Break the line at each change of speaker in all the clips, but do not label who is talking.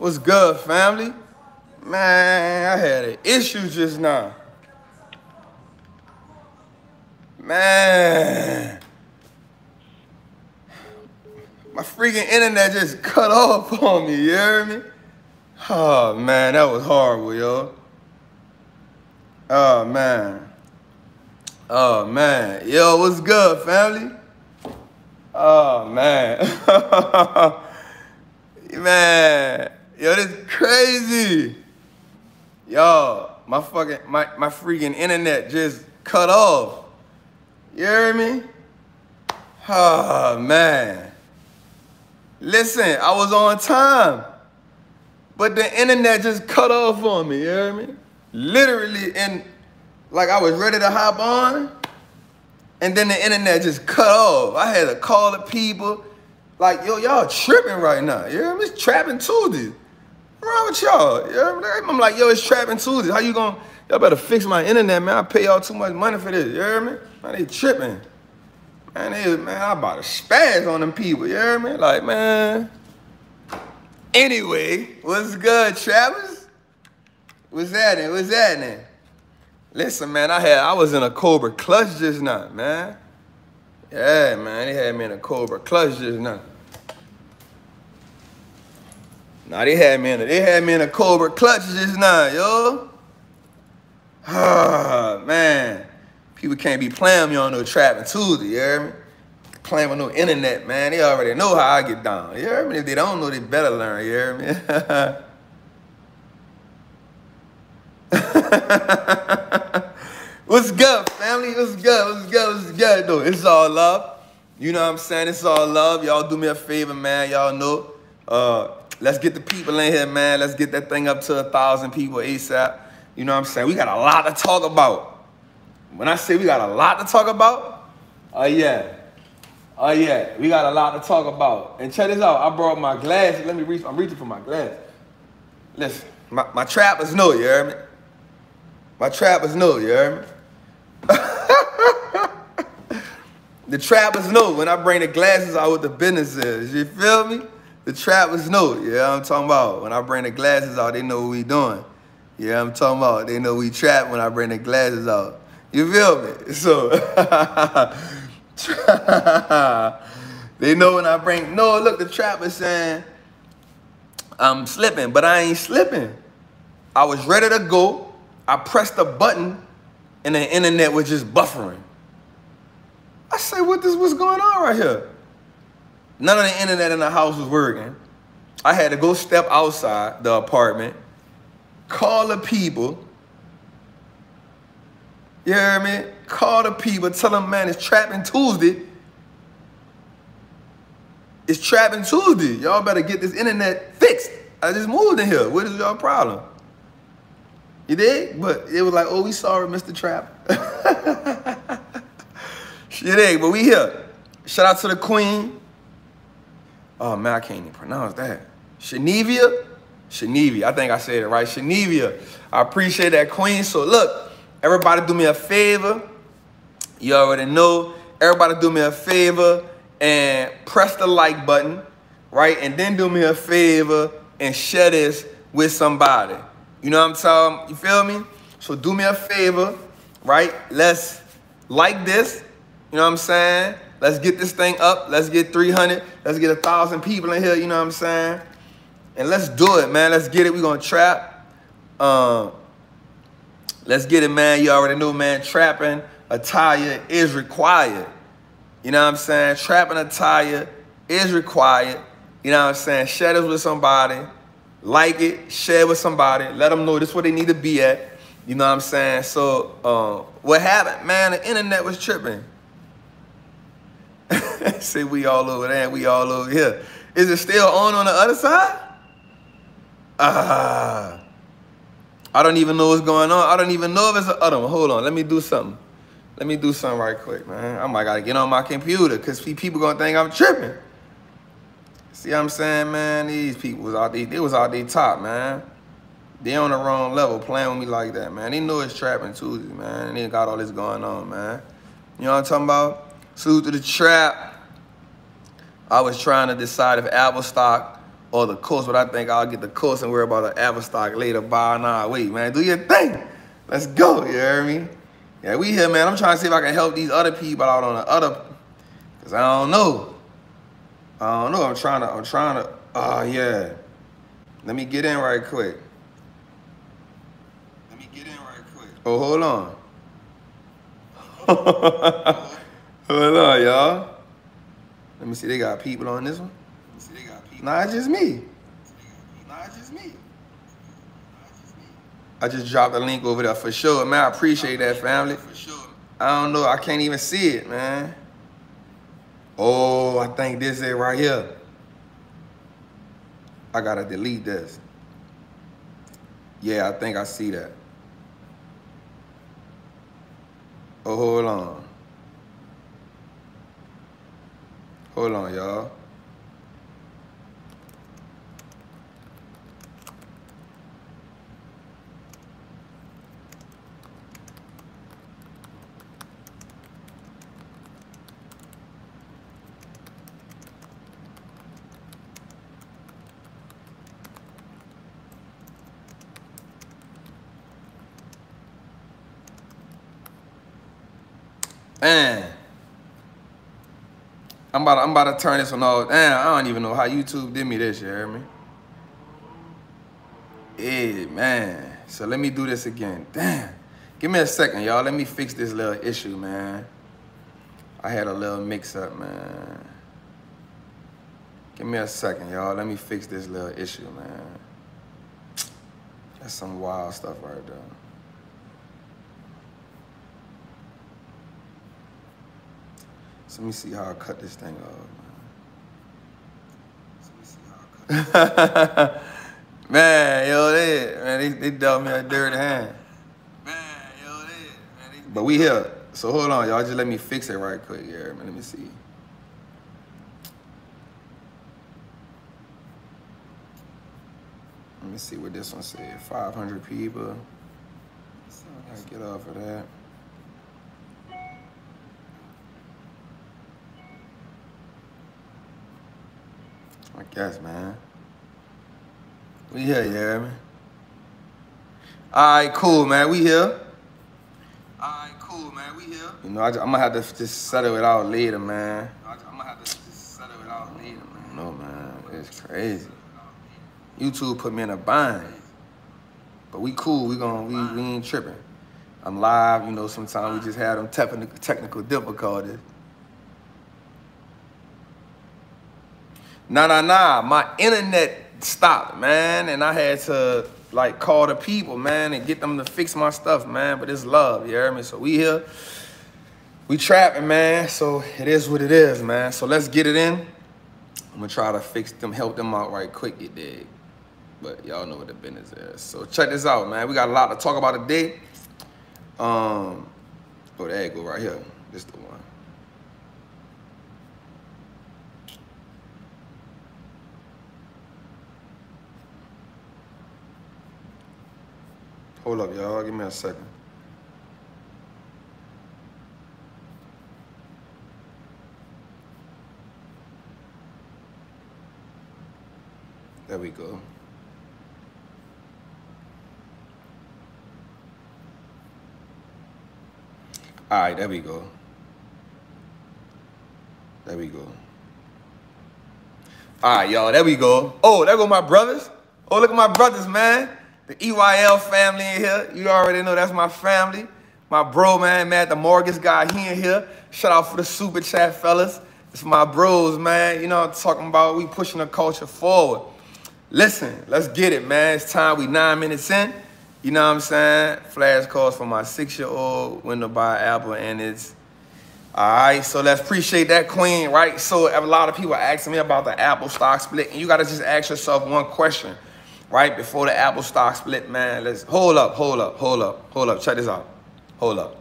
What's good, family? Man, I had an issue just now. Man. My freaking internet just cut off on me, you hear me? Oh, man, that was horrible, yo. Oh, man. Oh, man. Yo, what's good, family? Oh, man. Man. Yo, this is crazy. Yo, my freaking internet just cut off. You hear me? Oh, man. Listen, I was on time, but the internet just cut off on me, you hear me? Literally, and like I was ready to hop on, and then the internet just cut off. I had to call the people, like, yo, y'all tripping right now, you hear me? It's Trappin Tuesday. What's wrong with y'all? You hear me? I'm like, yo, it's Trappin Tuesday. How you gonna, y'all better fix my internet, man. I pay y'all too much money for this, you hear me? Man, they tripping. Man, I about to spaz on them people, you hear me? Like, man. Anyway, what's good, Travis? What's happening? What's happening? Listen, man, I was in a Cobra clutch just now, man. Yeah, man, they had me in a Cobra clutch just now. Nah, they had me in a Cobra clutch just now, yo. Ah, man. People can't be playing me on no Trappin Tuesday, you hear me? Playing with no internet, man. They already know how I get down. You hear me? If they don't know, they better learn, you hear me? What's good, family? What's good? What's good? What's good, though? It's all love. You know what I'm saying? It's all love. Y'all do me a favor, man. Y'all know. Let's get the people in here, man. Let's get that thing up to 1,000 people ASAP. You know what I'm saying? We got a lot to talk about. When I say we got a lot to talk about, yeah, we got a lot to talk about. And check this out, I brought my glasses. I'm reaching for my glasses. Listen, my trappers know, you hear me? My trappers know, you hear me? The trappers know when I bring the glasses out what the business is, you feel me? The trappers know, yeah, I'm talking about. When I bring the glasses out, they know what we doing. Yeah, I'm talking about. They know we trap when I bring the glasses out. You feel me? So, they know when I bring, no, look, the trapper saying, I'm slipping, but I ain't slipping. I was ready to go. I pressed the button, and the internet was just buffering. I say, what's going on right here? None of the internet in the house was working. I had to go step outside the apartment, call the people. You hear me? Call the people, tell them, man, it's Trappin Tuesday. It's Trappin Tuesday. Y'all better get this internet fixed. I just moved in here. What is y'all problem? You dig? But it was like, oh, we sorry, Mr. Trap. You dig? But we here. Shout out to the queen. Oh, man, I can't even pronounce that. Shenevia? Shenevia. I think I said it right. Shenevia. I appreciate that, queen. So, look. Everybody do me a favor. You already know. Everybody do me a favor and press the like button, right? And then do me a favor and share this with somebody. You know what I'm talking? You feel me? So do me a favor, right? Let's like this. You know what I'm saying? Let's get this thing up. Let's get 300. Let's get 1,000 people in here. You know what I'm saying? And let's do it, man. Let's get it. We're going to trap. Let's get it, man. You already know, man. Trapping attire is required. You know what I'm saying? Trapping attire is required. You know what I'm saying? Share this with somebody. Like it. Share with somebody. Let them know this is where they need to be at. You know what I'm saying? So, what happened? Man, the internet was tripping. Say we all over there and we all over here. Is it still on the other side? I don't even know what's going on. I don't even know if it's an other one. Hold on, let me do something. Let me do something right quick, man. I might gotta get on my computer because people gonna think I'm tripping. See what I'm saying, man? These people was out there, they was out there top, man. They on the wrong level playing with me like that, man. They know it's Trappin Tuesday, man. They got all this going on, man. You know what I'm talking about? Salute to the trap. I was trying to decide if Apple stock or the course, but I think I'll get the course and worry about the Apple stock later. Buy now, wait, man, do your thing. Let's go, you hear me? Yeah, we here, man. I'm trying to see if I can help these other people out on the other, cause I don't know. I'm trying to, oh yeah. Let me get in right quick. Oh, hold on. Hold on, y'all. Let me see, they got people on this one. Nah, it's just me. I just dropped the link over there for sure, man. I appreciate that, family. I don't know, I can't even see it, man. Oh, I think this is it right here. I gotta delete this. Yeah, I think I see that. Oh, hold on. Hold on, y'all. Man, I'm about to turn this one off. Damn, I don't even know how YouTube did me this, you hear me? Yeah, man. So let me do this again. Damn. Give me a second, y'all. Let me fix this little issue, man. I had a little mix-up, man. Give me a second, y'all. Let me fix this little issue, man. That's some wild stuff right there. So let me see how I cut this thing off, man. Man, yo, they dealt me a dirty hand. But we here. So hold on, y'all. Just let me fix it right quick here. Let me see. Let me see what this one said. 500 people. I gotta get off of that. I guess, man. We here, you hear me? All right, cool, man. We here. You know, I'm gonna have to just settle it out later, man. No, man, it's crazy. YouTube put me in a bind. But we cool, we ain't tripping. I'm live, you know, sometimes we just have them technical difficulties. Nah, my internet stopped, man, and I had to, like, call the people, man, and get them to fix my stuff, man, but it's love, you hear me? So we here, we trapping, man, so it is what it is, man. So let's get it in. I'm gonna try to fix them, help them out right quick, you dig? But y'all know what the business is. So check this out, man. We got a lot to talk about today. Oh, there you go, right here. This the one. Hold up, y'all. Give me a second. There we go. All right, there we go. There we go. All right, y'all, there we go. Oh, there go my brothers. Oh, look at my brothers, man. The EYL family in here. You already know that's my family. My bro, man, the mortgage guy, he in here. Shout out for the super chat, fellas. It's my bros, man. You know what I'm talking about? We pushing the culture forward. Listen, let's get it, man. It's time. We 9 minutes in. You know what I'm saying? Flash calls for my 6-year-old window by Apple, and it's all right. So let's appreciate that, Queen, right? So a lot of people are asking me about the Apple stock split, and you got to just ask yourself one question, right? Before the Apple stock split, man, let's hold up. Check this out. Hold up.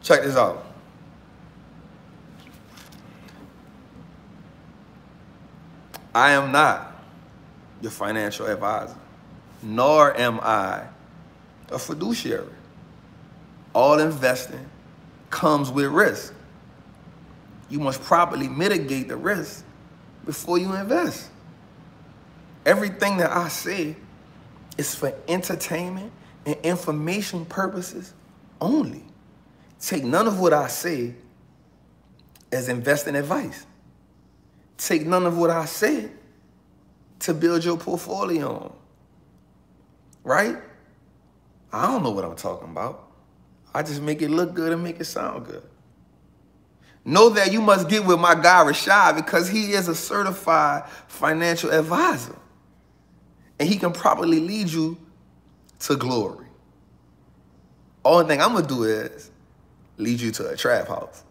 Check this out. I am not your financial advisor, nor am I a fiduciary. All investing comes with risk. You must properly mitigate the risk before you invest. Everything that I say is for entertainment and information purposes only. Take none of what I say as investing advice. Take none of what I say to build your portfolio on. Right? I don't know what I'm talking about. I just make it look good and make it sound good. Know that you must get with my guy Rashad because he is a certified financial advisor. And he can properly lead you to glory. Only thing I'm going to do is lead you to a trap house.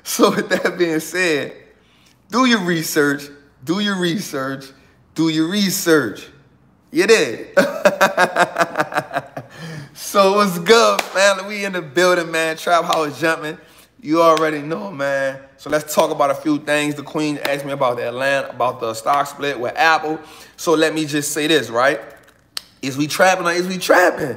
So with that being said, do your research, do your research, do your research. You did. So what's good, family? We in the building, man. Trap house jumping. You already know, man. So let's talk about a few things. The Queen asked me about the stock split with Apple. So let me just say this, right? Is we trapping or is we trapping?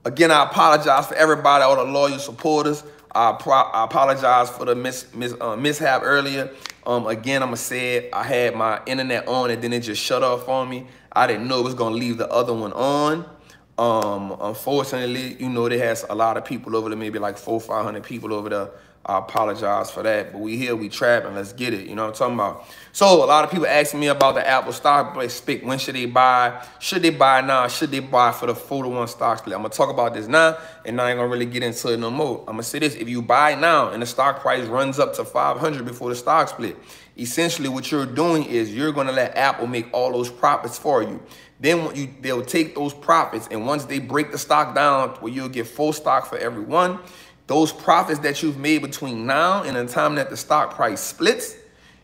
Again, I apologize for everybody, all the loyal supporters. I apologize for the mishap earlier. Again, I'm going to say it. I had my internet on and then it just shut off on me. I didn't know it was going to leave the other one on. Unfortunately, you know, there has a lot of people over there, maybe like 400 or 500 people over there. I apologize for that, but we here, we trapping, let's get it, you know what I'm talking about? So a lot of people asking me about the Apple stock split. When should they buy? Should they buy now? Should they buy for the 4-to-1 stock split? I'm gonna talk about this now, and I ain't gonna really get into it no more. I'm gonna say this: if you buy now and the stock price runs up to 500 before the stock split, essentially what you're doing is you're gonna let Apple make all those profits for you. Then they'll take those profits, and once they break the stock down where you'll get full stock for every one, those profits that you've made between now and the time that the stock price splits,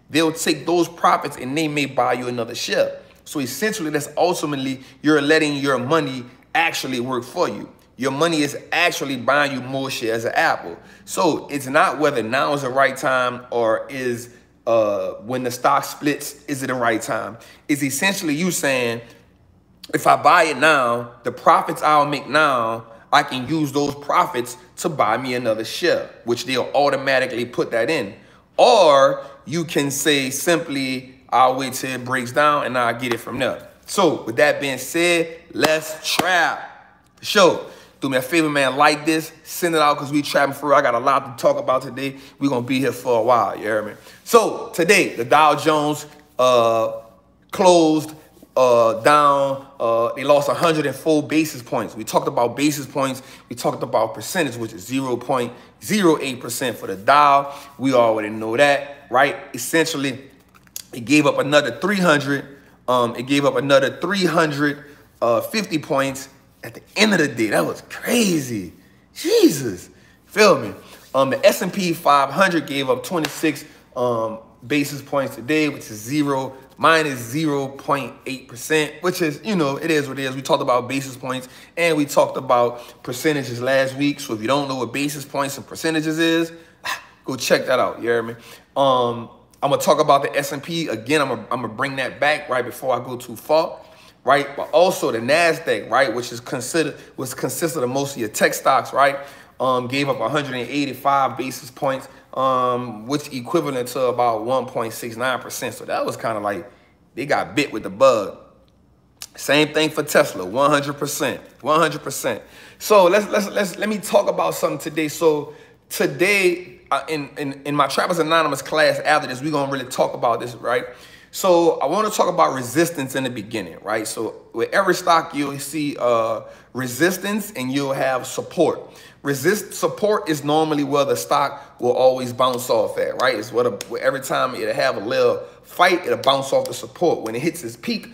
they'll take those profits and they may buy you another share. So essentially, that's ultimately you're letting your money actually work for you. Your money is actually buying you more shares of Apple. So it's not whether now is the right time or is when the stock splits, is it the right time? It's essentially you saying, if I buy it now, the profits I'll make now, I can use those profits to buy me another share, which they'll automatically put that in. Or you can say simply, I'll wait till it breaks down and I'll get it from there. So with that being said, let's trap. For sure. Do me a favor, man, like this, send it out because we trapping for real. I got a lot to talk about today. We're going to be here for a while, you hear me? So today, the Dow Jones closed down. They lost 104 basis points. We talked about basis points. We talked about percentage, which is 0.08% for the Dow. We already know that, right? Essentially, it gave up another 300. It gave up another 350 points at the end of the day. That was crazy. Jesus, feel me? The S&P 500 gave up 26 basis points today, which is minus 0.8%, which is, you know, it is what it is. We talked about basis points and we talked about percentages last week. So if you don't know what basis points and percentages is, go check that out. You hear me? I'm gonna talk about the S&P again. I'm gonna bring that back right before I go too far, right? But also the Nasdaq, right, which is considered of most of your tech stocks, right? Gave up 185 basis points, which equivalent to about 1.69%. So that was kind of like they got bit with the bug. Same thing for Tesla, 100%, 100%. So let me talk about something today. So today in my Trappers Anonymous class after this, we're gonna really talk about this, right? So I want to talk about resistance in the beginning, right? So with every stock, you'll see resistance and you'll have support. Support is normally where the stock will always bounce off at, right? It's where every time it'll have a little fight, it'll bounce off the support. When it hits its peak,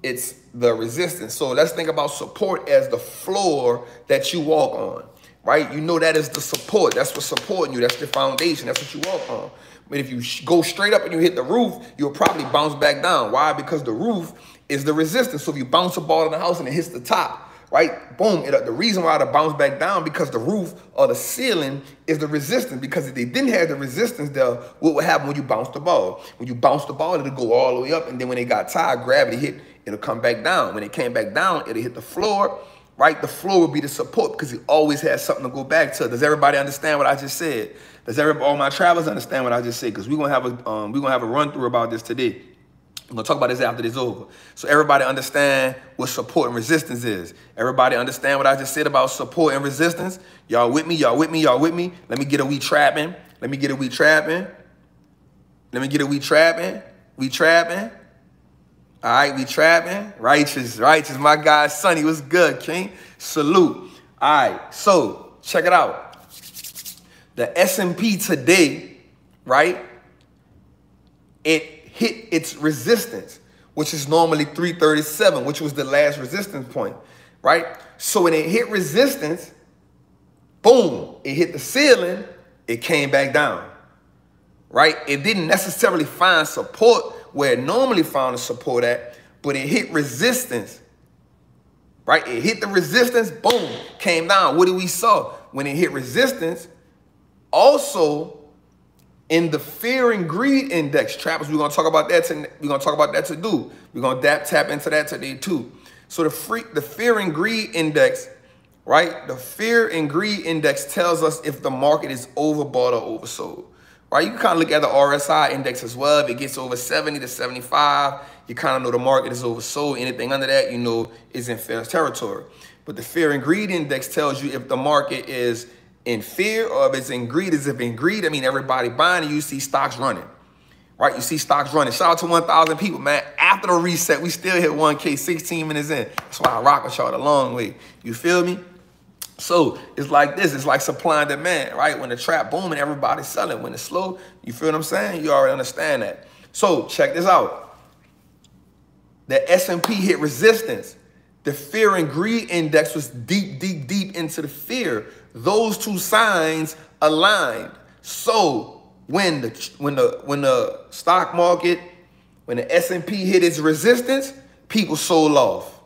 it's the resistance. So let's think about support as the floor that you walk on, right? You know that is the support. That's what's supporting you. That's the foundation. That's what you walk on. But if you go straight up and you hit the roof, you'll probably bounce back down. Why? Because the roof is the resistance. So if you bounce a ball in the house and it hits the top, right? Boom. The reason why it'll bounce back down because the roof or the ceiling is the resistance. Because if they didn't have the resistance there, what would happen when you bounce the ball? When you bounce the ball, it'll go all the way up. And then when it got tired, gravity hit, it'll come back down. When it came back down, it'll hit the floor, right? The floor will be the support because it always has something to go back to. Does everybody understand what I just said? Does everybody, all my travelers understand what I just said? Because we're gonna have a run through about this today. We're gonna talk about this after this is over. So everybody understand what support and resistance is. Everybody understand what I just said about support and resistance? Y'all with me? Y'all with me? Y'all with me? Let me get a we trapping. Let me get a we trapping. Let me get a we trapping. We trapping. All right, we trapping. Righteous, righteous. My guy, Sonny, what's good, King? Salute. All right, so check it out. The S&P today, right? It hit its resistance, which is normally 337, which was the last resistance point, right? So when it hit resistance, boom, it hit the ceiling, it came back down, right? It didn't necessarily find support where it normally found the support at, but it hit resistance, right? It hit the resistance, boom, came down. What did we saw? When it hit resistance, also in the fear and greed index, trappers, we're gonna talk about that today. We're gonna tap into that today too. So the fear and greed index, right? The fear and greed index tells us if the market is overbought or oversold. Right, you can kind of look at the RSI index as well. If it gets over 70 to 75, you kind of know the market is oversold. Anything under that, you know, is in fair territory. But the fear and greed index tells you if the market is in fear or if it's in greed. As if in greed, I mean everybody buying and you see stocks running. Right, you see stocks running. Shout out to 1,000 people, man. After the reset, we still hit 1K 16 minutes in. That's why I rock with y'all the long way. You feel me? So it's like this. It's like supply and demand, right? When the trap booming, everybody's selling. When it's slow, you feel what I'm saying? You already understand that. So check this out. The S&P hit resistance. The fear and greed index was deep, deep, deep into the fear. Those two signs aligned. So when the stock market, when the S&P hit its resistance, people sold off.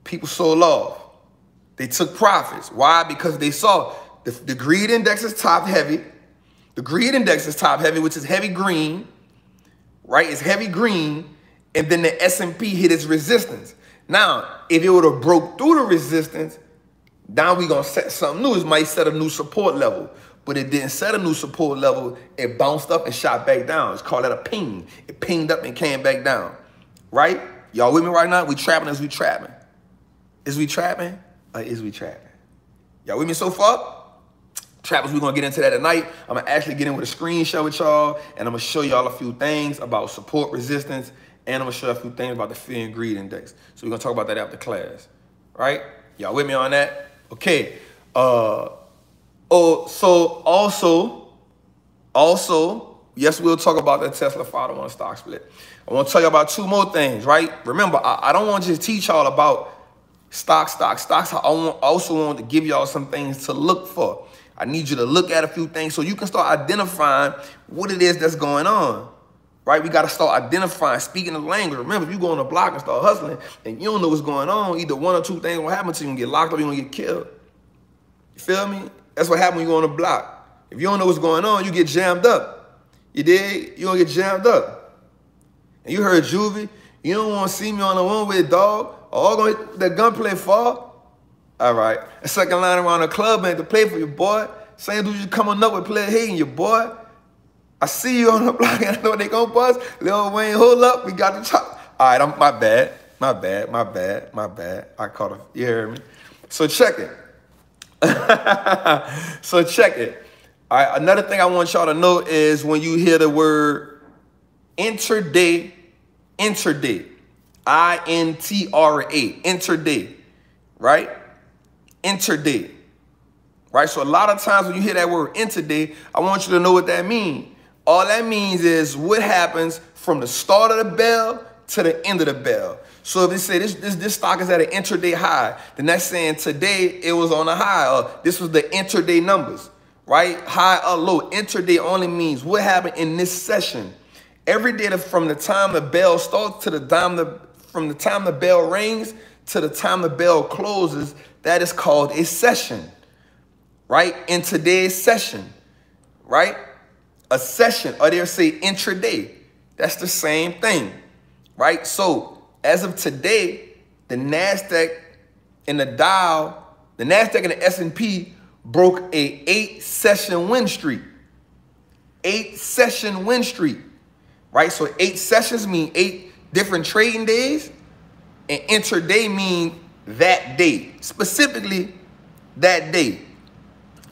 People sold off. They took profits. Why? Because they saw the greed index is top heavy. The greed index is top heavy, which is heavy green, right? It's heavy green. And then the S&P hit its resistance. Now, if it would have broke through the resistance, now we're going to set something new. It might set a new support level. But it didn't set a new support level. It bounced up and shot back down. It's called that a ping. It pinged up and came back down, right? Y'all with me right now? We trapping as we trapping. Is we trapping? Is we trapping? Y'all with me so far? Trappers, we're going to get into that tonight. I'm going to actually get in with a screenshot with y'all, and I'm going to show y'all a few things about support resistance, and I'm going to show you a few things about the fear and greed index. So we're going to talk about that after class, right? Y'all with me on that? Okay. So also, yes, we'll talk about the Tesla 5-to-1 stock split. I want to tell you about two more things, right? Remember, I don't want to just teach y'all about stocks. I also want to give y'all some things to look for. I need you to look at a few things so you can start identifying what it is that's going on, right? We got to start identifying, speaking the language. Remember, if you go on the block and start hustling and you don't know what's going on, either one or two things will happen to you. You're going to get locked up, you're going to get killed. You feel me? That's what happens when you go on the block. If you don't know what's going on, you get jammed up. You dig? You're going to get jammed up. And you heard Juvie, you don't want to see me on the one-way, dog. All going to the gunplay fall. All right. A second line around the club, man, to play for you, boy. Same dude you coming up with play hating you, boy. I see you on the block and I know they gonna bust. Lil Wayne, hold up. We got the chop. All right, my bad. I caught him. You heard me? So check it. All right, another thing I want y'all to know is when you hear the word intraday, I-N-T-R-A, intraday, right? Intraday, right? So a lot of times when you hear that word intraday, I want you to know what that means. All that means is what happens from the start of the bell to the end of the bell. So if they say this stock is at an intraday high, then that's saying today it was on a high, or this was the intraday numbers, right? High or low. Intraday only means what happened in this session. Every day from the time the bell starts to from the time the bell rings to the time the bell closes, that is called a session, right? In today's session, right? A session, or they'll say intraday. That's the same thing, right? So as of today, the NASDAQ and the Dow, the NASDAQ and the S&P broke a 8-session win streak. 8-session win streak, right? So 8 sessions mean 8 different trading days, and intraday mean that day, specifically that day.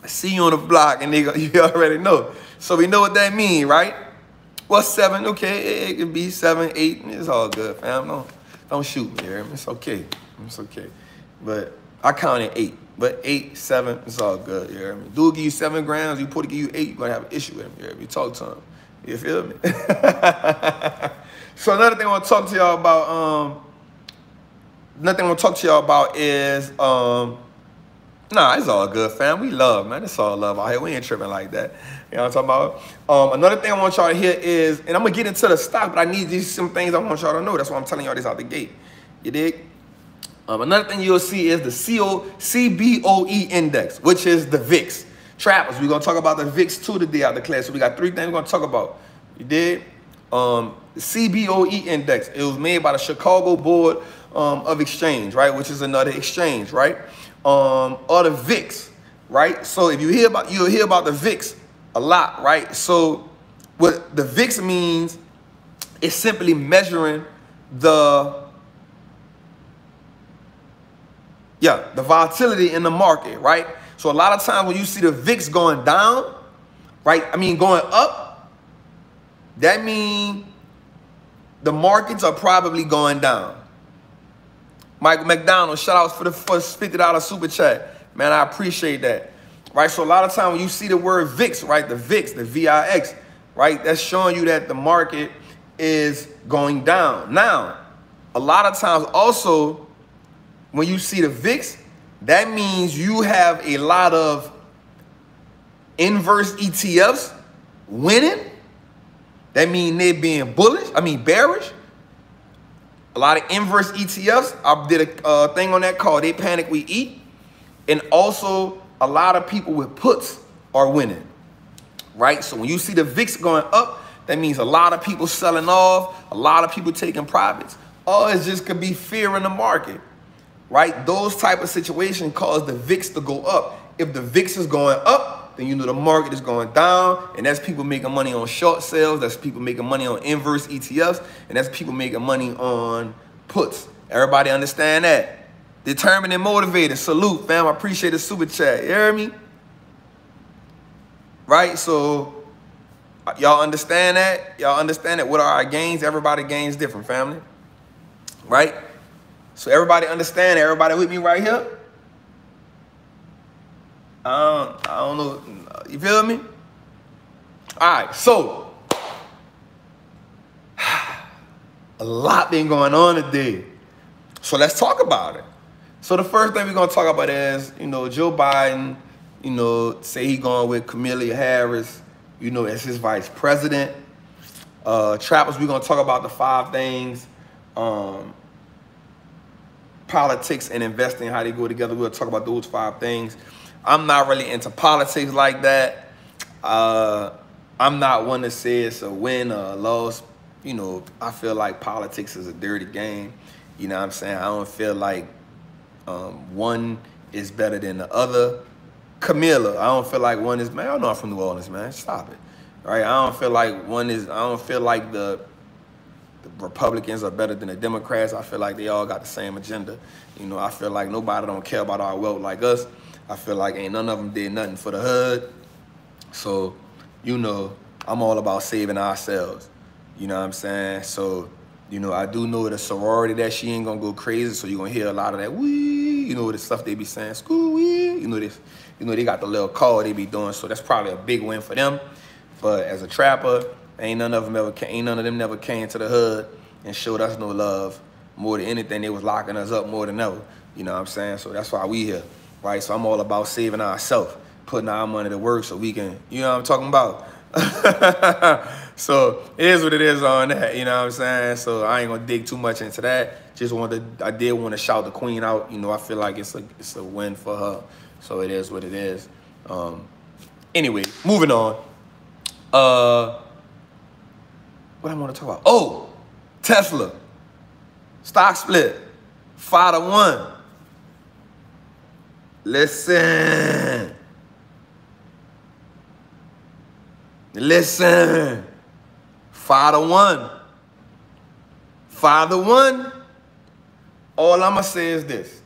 I see you on the block, and you already know. So we know what that mean, right? Well, 7, okay, it could be 7, 8, it's all good, fam. Don't shoot me, here. It's okay. It's okay. But I counted 8. But 8, 7, it's all good, you hear me? Dude give you 7 grams, you put to give you 8, you're gonna have an issue with him, you hear me? Talk to him. You feel me? So another thing I want to talk to y'all about, is nah, it's all good, fam. We love, man. It's all love out here. We ain't tripping like that. You know what I'm talking about? Another thing I want y'all to hear is, and I'm going to get into the stock, but I need some things I want y'all to know. That's why I'm telling y'all this out the gate. You dig? Another thing you'll see is the CBOE index, which is the VIX. Trappers, we're going to talk about the VIX too today out the class. So we got 3 things we're going to talk about. You dig? The CBOE index, it was made by the Chicago Board of Exchange, right? Which is another exchange, right? Or the VIX, right? So if you'll hear about the VIX a lot, right? So what the VIX means is simply measuring the volatility in the market, right? So a lot of times when you see the VIX going down, right? I mean going up, that means the markets are probably going down. Michael McDonald, shout outs for the first $50 super chat. Man, I appreciate that. Right, so a lot of times when you see the word VIX, right, the VIX, the VIX, right, that's showing you that the market is going down. Now, a lot of times also, when you see the VIX, that means you have a lot of inverse ETFs winning. That means they're being bearish. A lot of inverse ETFs. I did a thing on that called They Panic We Eat. And also a lot of people with puts are winning, right? So when you see the VIX going up, that means a lot of people selling off, a lot of people taking profits. Or it just could be fear in the market, right? Those type of situations cause the VIX to go up. If the VIX is going up, then you know the market is going down, and that's people making money on short sales, that's people making money on inverse ETFs, and that's people making money on puts. Everybody understand that? Determined and motivated. Salute, fam. I appreciate the super chat. You hear me? Right? So, y'all understand that? Y'all understand that? What are our gains? Everybody gains different, family. Right? So, everybody understand that? Everybody with me right here? I don't know. You feel me? All right. So, a lot been going on today. So, let's talk about it. So the first thing we're going to talk about is, Joe Biden, say he going with Kamala Harris, as his vice president. Trappers, we're going to talk about the 5 things, politics and investing, how they go together. We'll talk about those 5 things. I'm not really into politics like that. I'm not one to say it's a win or a loss. I feel like politics is a dirty game. You know what I'm saying? I don't feel like one is better than the other. Camilla, I don't feel like one is, man, I know I'm from New Orleans, man. Stop it. All right, I don't feel like the Republicans are better than the Democrats. I feel like they all got the same agenda. I feel like nobody don't care about our wealth like us. I feel like ain't none of them did nothing for the hood. So, I'm all about saving ourselves. You know what I'm saying? So, I do know the sorority that she ain't gonna go crazy, so you're gonna hear a lot of that wee, the stuff they be saying, school wee, they got the little call they be doing, so that's probably a big win for them. But as a trapper, ain't none of them never came to the hood and showed us no love. More than anything, they was locking us up more than ever. You know what I'm saying? So that's why we here, right? So I'm all about saving ourselves, putting our money to work so we can, you know what I'm talking about? So it is what it is on that, you know what I'm saying? So I ain't gonna dig too much into that. I did want to shout the queen out. I feel like it's a win for her. So it is what it is. Anyway, moving on. What I want to talk about? Oh, Tesla. Stock split. 5-1. Listen. Listen, 5-1. 5-1. All I'm going to say is this,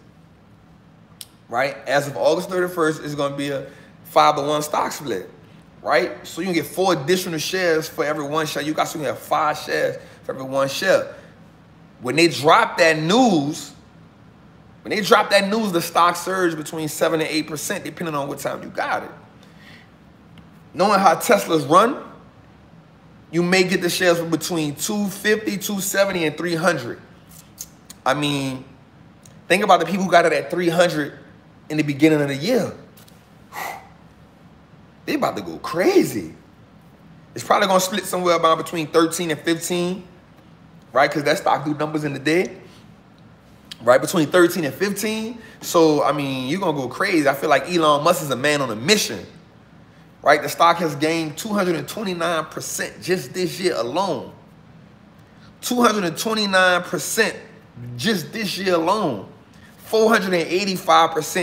right? As of August 31st, it's going to be a 5-1 stock split, right? So you can get 4 additional shares for every 1 share. You got to have 5 shares for every 1 share. When they drop that news, the stock surged between 7 and 8%, depending on what time you got it. Knowing how Teslas run, you may get the shares for between 250, 270, and 300. I mean, think about the people who got it at 300 in the beginning of the year. They about to go crazy. It's probably going to split somewhere about between 13 and 15, right? Because that stock do numbers in the day, right? Between 13 and 15. So, I mean, you're going to go crazy. I feel like Elon Musk is a man on a mission, right? The stock has gained 229% just this year alone. 229% just this year alone. 485%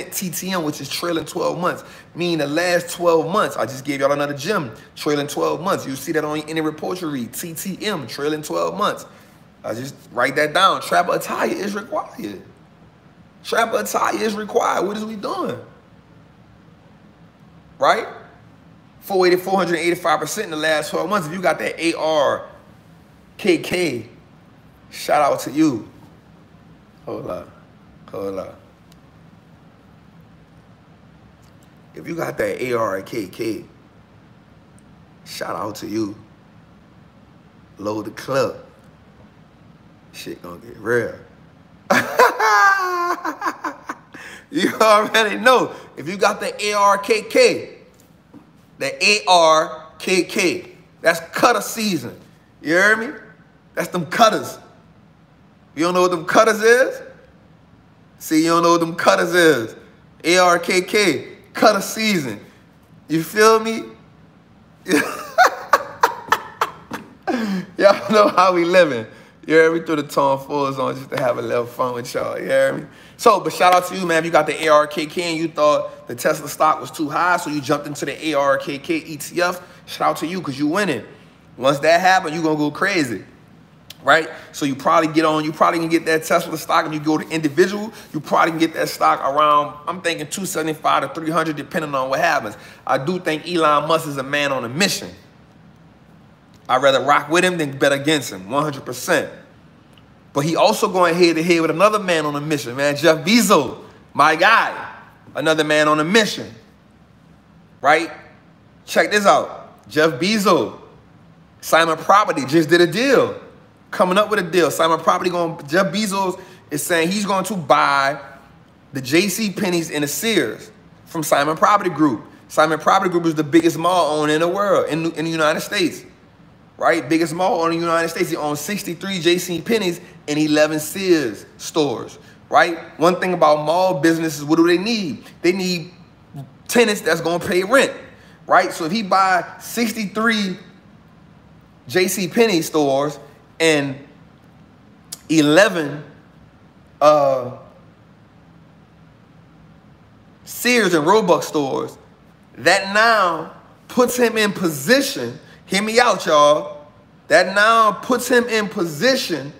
TTM, which is trailing 12 months. Meaning the last 12 months, I just gave y'all another gem, trailing 12 months. You see that on any report you read, TTM, trailing 12 months. I just write that down. Trapper attire is required. Trapper attire is required. What is we doing? Right? 485% in the last 12 months. If you got that ARKK, shout out to you. Hold up. If you got that ARKK, shout out to you. Load the clip. Shit gonna get real. You already know. If you got the ARKK, that's cutter season. You hear me? That's them cutters. You don't know what them cutters is? See, you don't know what them cutters is. ARKK, cutter season. You feel me? Y'all know how we living. You hear me? Through the Tom Fords on just to have a little fun with y'all. You hear me? So, but shout out to you, man. If you got the ARKK and you thought the Tesla stock was too high, so you jumped into the ARKK ETF, shout out to you because you winning. Once that happens, you're going to go crazy. Right? So you probably can get that Tesla stock, and you go to individual, you probably can get that stock around, I'm thinking 275 to 300, depending on what happens. I do think Elon Musk is a man on a mission. I'd rather rock with him than bet against him, 100%. But he also going head to head with another man on a mission, man, Jeff Bezos, my guy, another man on a mission. Right? Check this out. Jeff Bezos, Simon Property just did a deal. Coming up with a deal. Jeff Bezos is saying he's going to buy the JCPenney's and the Sears from Simon Property Group. Simon Property Group is the biggest mall owner in the world, in the United States. Right? Biggest mall owner in the United States. He owns 63 JCPenney's and 11 Sears stores. Right? One thing about mall businesses, what do they need? They need tenants that's going to pay rent. Right? So if he buy 63 JCPenney stores and 11 Sears and Roebuck stores, that now puts him in position, hear me out, y'all, that now puts him in position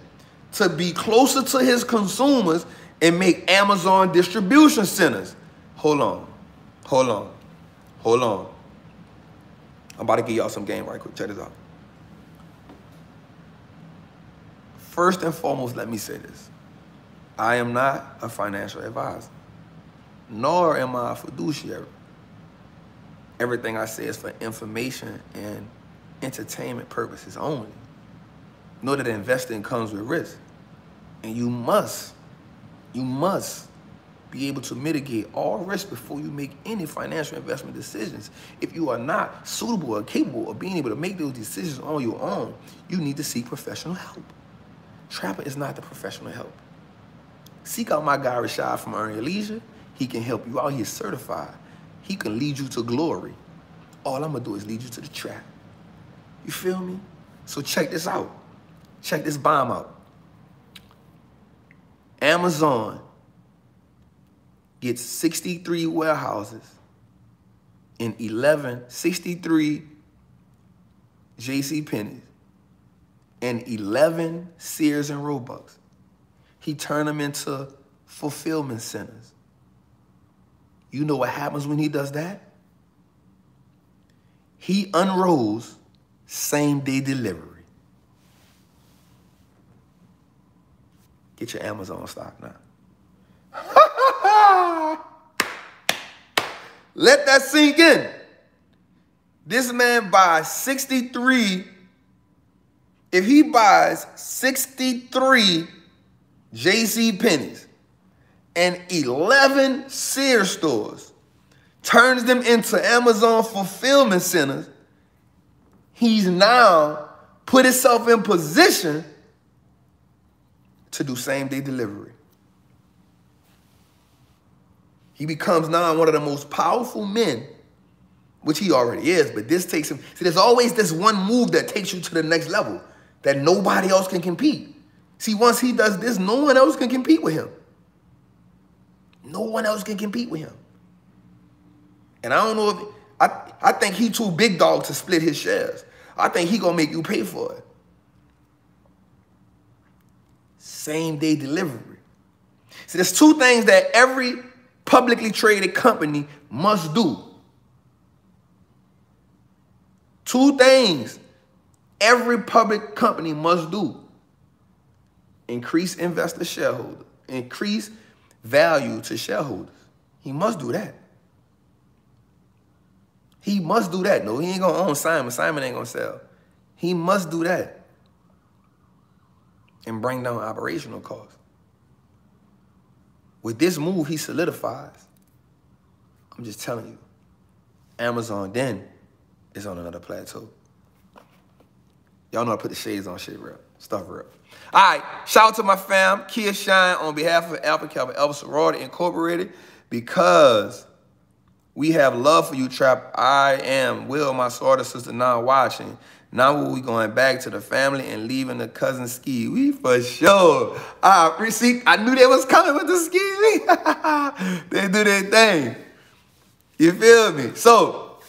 to be closer to his consumers and make Amazon distribution centers. Hold on. I'm about to give y'all some game right quick. Check this out. First and foremost, let me say this. I am not a financial advisor, nor am I a fiduciary. Everything I say is for information and entertainment purposes only. Know that investing comes with risk. And you must be able to mitigate all risk before you make any financial investment decisions. If you are not suitable or capable of being able to make those decisions on your own, you need to seek professional help. Trapper is not the professional help. Seek out my guy Rashad from Earn Your Leisure. He can help you out. He is certified. He can lead you to glory. All I'm going to do is lead you to the trap. You feel me? So check this out. Check this bomb out. Amazon gets 63 warehouses and 63 JCPenney's, and 11 Sears and Roebucks. He turned them into fulfillment centers. You know what happens when he does that? He unrolls same-day delivery. Get your Amazon stock now. Let that sink in. This man buys 63. If he buys 63 JCPenney's and 11 Sears stores, turns them into Amazon fulfillment centers, he's now put himself in position to do same-day delivery. He becomes now one of the most powerful men, which he already is, but this takes him. See, there's always this one move that takes you to the next level that nobody else can compete. See, once he does this, no one else can compete with him. No one else can compete with him. And I don't know if, I think he too big dog to split his shares. I think he gonna make you pay for it. Same-day delivery. See, there's two things that every publicly traded company must do. Two things every public company must do. Increase investor shareholder. Increase value to shareholders. He must do that. He must do that. No, he ain't gonna own Simon. Simon ain't gonna sell. He must do that and bring down operational costs. With this move, he solidifies. I'm just telling you. Amazon then is on another plateau. Y'all know I put the shades on shit real. Stuff real. All right, shout out to my fam, Kia Shine, on behalf of Alpha Kappa Alpha Sorority Incorporated, because we have love for you, Trap. I am Will, my sorority sister, now watching. Now we going back to the family and leaving the cousin ski. We for sure. See, I knew they was coming with the ski. They do their thing. You feel me? So,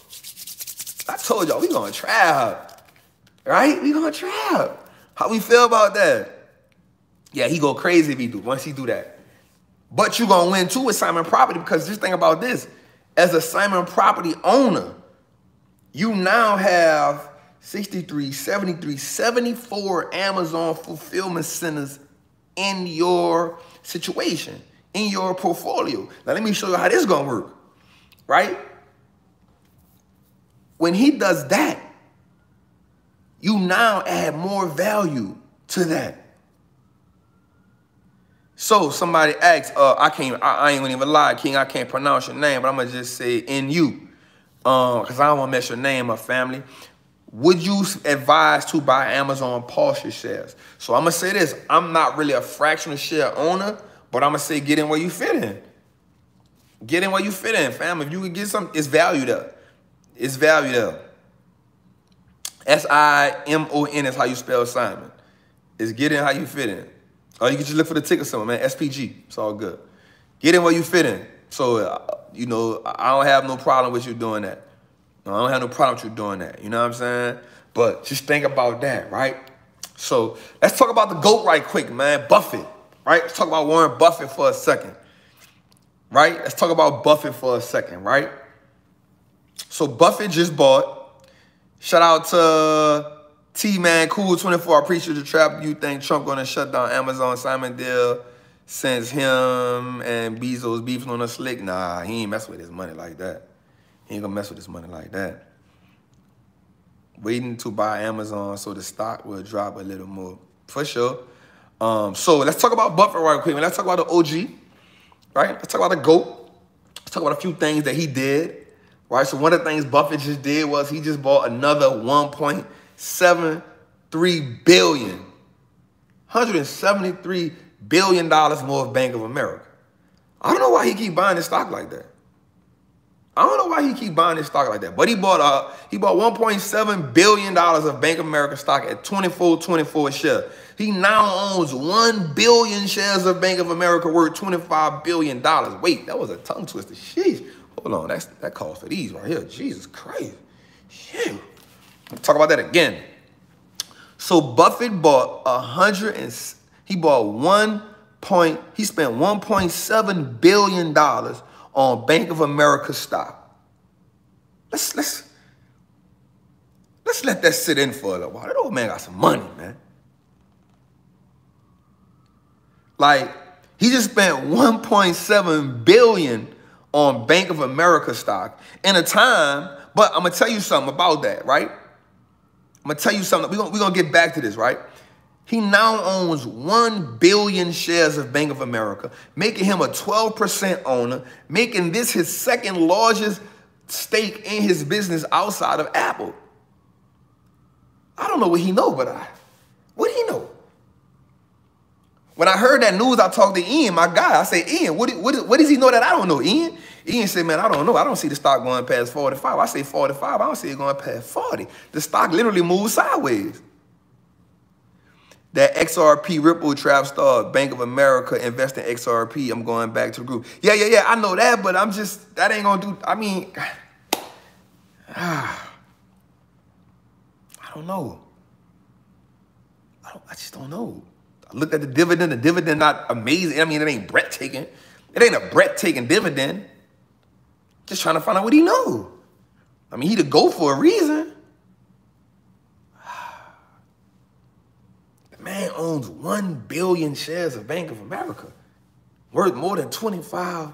I told y'all, we gonna trap. Right? We gonna trap. How we feel about that? Yeah, he go crazy if he do, once he do that. But you gonna win too with Simon Property, because just think about this. As a Simon Property owner, you now have 63, 73, 74 Amazon fulfillment centers in your situation, in your portfolio. Now, let me show you how this is going to work, right? When he does that, you now add more value to that. So somebody asks, I ain't gonna even lie, King, I can't pronounce your name, but I'm gonna just say NU, because I don't want to mess your name up, family. Would you advise to buy Amazon partial shares? So I'm going to say this. I'm not really a fractional share owner, but I'm going to say get in where you fit in. Get in where you fit in, fam. If you can get something, it's value there. It's value there. S-I-M-O-N is how you spell Simon. It's get in how you fit in. Or you can just look for the ticker symbol, man. SPG. It's all good. Get in where you fit in. So, you know, I don't have no problem with you doing that. I don't have no problem with you doing that. You know what I'm saying? But just think about that, right? So let's talk about the GOAT right quick, man. Buffett, right? Let's talk about Warren Buffett for a second, right? Let's talk about Buffett for a second, right? So Buffett just bought. Shout out to T-Man Cool 24. I appreciate the trap. You think Trump gonna shut down Amazon Simon deal since him and Bezos beefing on a slick? Nah, he ain't mess with his money like that. He ain't gonna mess with his money like that. Waiting to buy Amazon so the stock will drop a little more. For sure. So let's talk about Buffett right quick. Let's talk about the OG, right? Let's talk about the GOAT. Let's talk about a few things that he did, right? So one of the things Buffett just did was he just bought another $1.73 billion. $173 billion more of Bank of America. I don't know why he keep buying his stock like that. I don't know why he keep buying his stock like that, but he bought $1.7 billion of Bank of America stock at $24.24 a share. He now owns 1 billion shares of Bank of America worth $25 billion. Wait, that was a tongue twister. Sheesh. Hold on, that calls for these right here. Jesus Christ. Shit. Talk about that again. So Buffett bought he spent $1.7 billion on Bank of America stock. Let's let that sit in for a little while. That old man got some money, man. Like, he just spent $1.7 billion on Bank of America stock in a time, but I'm going to tell you something about that, right? I'm going to tell you something. We're going to get back to this, right? He now owns 1 billion shares of Bank of America, making him a 12% owner, making this his second largest stake in his business outside of Apple. I don't know what he know, but what do he know? When I heard that news, I talked to Ian, my guy. I said, Ian, what does he know that I don't know, Ian? Ian said, man, I don't know. I don't see the stock going past 45. I say 45. I don't see it going past 40. The stock literally moves sideways. That XRP Ripple Trap Star, Bank of America, invest in XRP. I'm going back to the group. Yeah, I know that, but that ain't going to do, I don't know. I just don't know. I looked at the dividend. The dividend not amazing. I mean, it ain't breathtaking. It ain't a breathtaking dividend. Just trying to find out what he know. I mean, he to go for a reason. The man owns 1 billion shares of Bank of America, worth more than 25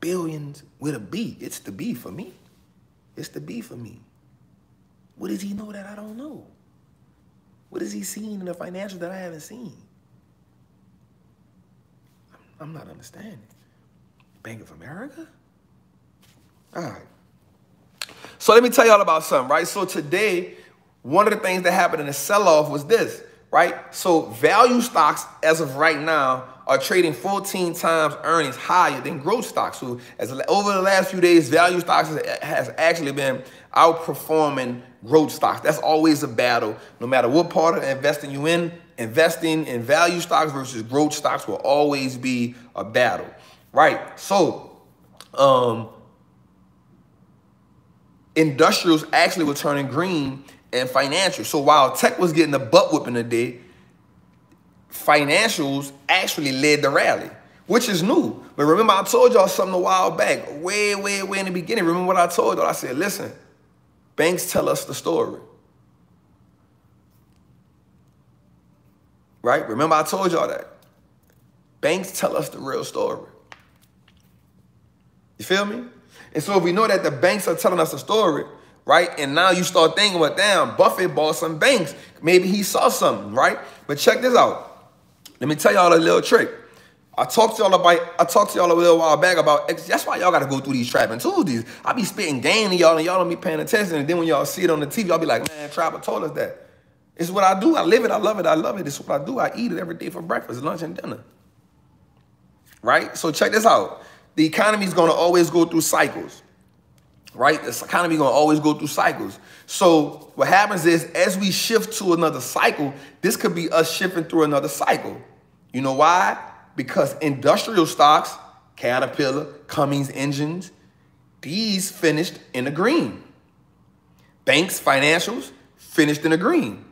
billion with a B. It's the B for me. It's the B for me. What does he know that I don't know? What has he seen in the financials that I haven't seen? I'm not understanding. Bank of America? All right. So let me tell y'all about something, right? So today, one of the things that happened in the sell-off was this, right? So value stocks, as of right now, are trading 14 times earnings higher than growth stocks. So over the last few days, value stocks has actually been outperforming growth stocks. That's always a battle. No matter what part of investing you in, investing in value stocks versus growth stocks will always be a battle, right? So industrials actually were turning green and financials. So while tech was getting the butt whipping today, financials actually led the rally, which is new. But remember, I told y'all something a while back, way in the beginning. Remember what I told y'all? I said, listen, banks tell us the story. Right? Remember, I told y'all that. Banks tell us the real story. You feel me? And so if we know that the banks are telling us the story, right? And now you start thinking, well, damn, Buffett bought some banks. Maybe he saw something, right? But check this out. Let me tell y'all a little trick. I talked to y'all a little while back about, that's why y'all got to go through these Trappin Tuesdays. I be spitting game to y'all and y'all don't be paying attention. And then when y'all see it on the TV, y'all be like, man, Trapper told us that. It's what I do. I live it. I love it. I love it. It's what I do. I eat it every day for breakfast, lunch, and dinner. Right? So check this out. The economy is going to always go through cycles. Right? The economy is going to always go through cycles. So what happens is, as we shift to another cycle, this could be us shifting through another cycle. You know why? Because industrial stocks, Caterpillar, Cummins engines, these finished in the green. Banks, financials, finished in the green.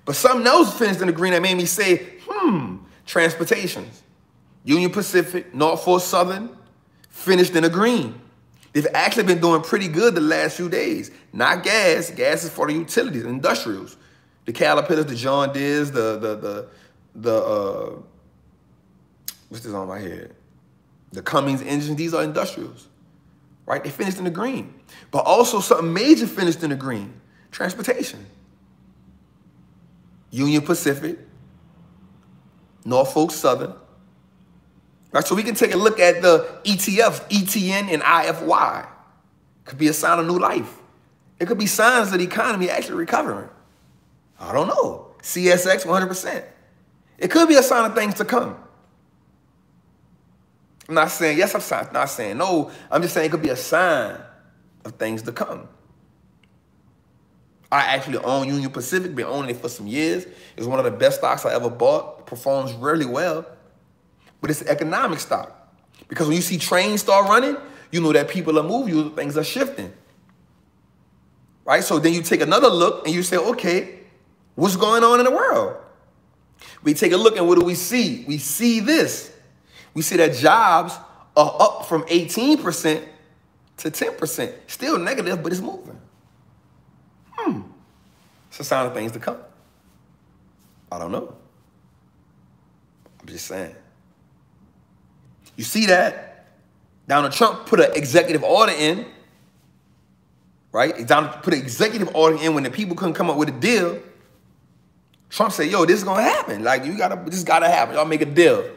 But something else finished in the green that made me say, transportations. Union Pacific, Norfolk Southern, finished in the green. They've actually been doing pretty good the last few days. Not gas. Gas is for the utilities, industrials. The Caterpillars, the John Deeres, what's this on my head? The Cummins engines, these are industrials, right? They finished in the green. But also something major finished in the green, transportation. Union Pacific, Norfolk Southern. Right, so we can take a look at the ETFs, ETN and IFY. Could be a sign of new life. It could be signs that the economy actually recovering. I don't know. CSX, 100%. It could be a sign of things to come. I'm not saying yes, I'm not saying no. I'm just saying it could be a sign of things to come. I actually own Union Pacific, been owning it for some years. It's one of the best stocks I ever bought. Performs really well. But it's an economic stock. Because when you see trains start running, you know that people are moving, things are shifting. right? So then you take another look and you say, okay, what's going on in the world? We take a look and what do we see? We see this. We see that jobs are up from 18% to 10%. Still negative, but it's moving. It's a sign of things to come. I don't know. I'm just saying. You see that? Donald Trump put an executive order in, right? Donald put an executive order in when the people couldn't come up with a deal. Trump said, yo, this is going to happen. Like, this got to happen. Y'all make a deal.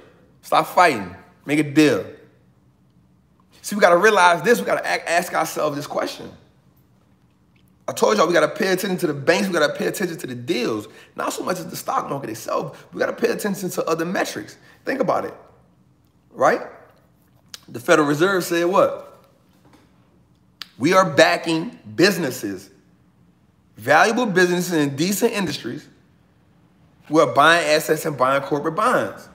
Stop fighting. Make a deal. See, we got to realize this. We got to ask ourselves this question. I told y'all we got to pay attention to the banks. We got to pay attention to the deals. Not so much as the stock market itself. We got to pay attention to other metrics. Think about it, right? The Federal Reserve said what? We are backing businesses, valuable businesses in decent industries who are buying assets and buying corporate bonds.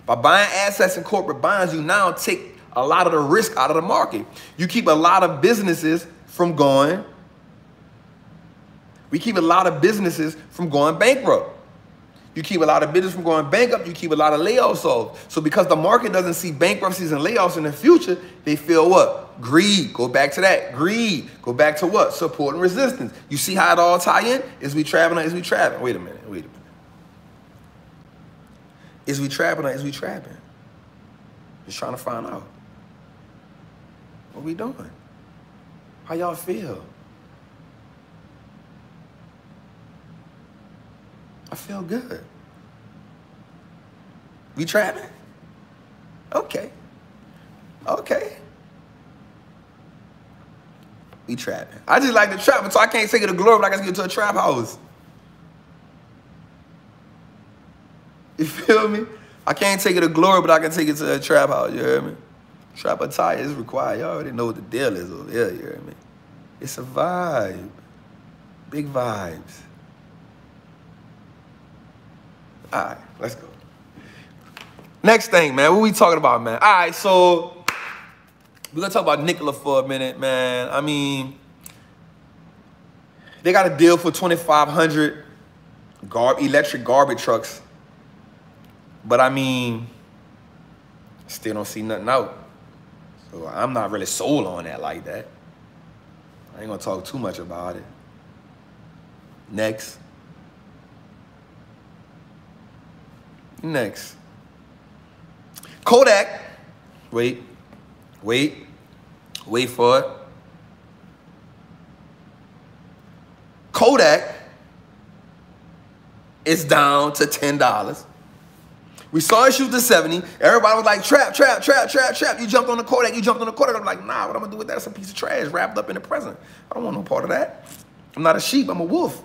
By buying assets and corporate bonds, you now take a lot of the risk out of the market. You keep a lot of businesses from going. We keep a lot of businesses from going bankrupt. You keep a lot of business from going bankrupt. You keep a lot of layoffs off. So because the market doesn't see bankruptcies and layoffs in the future, they feel what? Greed. Go back to that. Greed. Go back to what? Support and resistance. You see how it all tie in? Is we trapping or is we trapping? Wait a minute. Is we trapping or is we trapping? Just trying to find out. What we doing? How y'all feel? I feel good. We trapping? Okay. We trapping. I just like to trap, so I can't take it to glory, but I can get to a trap house. You feel me? I can't take it to glory, but I can take it to a trap house, you hear me? Trap attire is required. Y'all already know what the deal is over here, you hear me? It's a vibe. Big vibes. All right, let's go. Next thing, man. What we talking about, man? All right, so we're going to talk about Nikola for a minute, man. I mean, they got a deal for 2,500 electric garbage trucks. But, I mean, still don't see nothing out. So I'm not really sold on that like that. I ain't going to talk too much about it. Next. Kodak. Wait for it. Kodak is down to $10. We saw it shoot to 70. Everybody was like, trap. You jumped on the Kodak. I'm like, nah, what I'm gonna do with that? It's a piece of trash wrapped up in the present. I don't want no part of that. I'm not a sheep, I'm a wolf.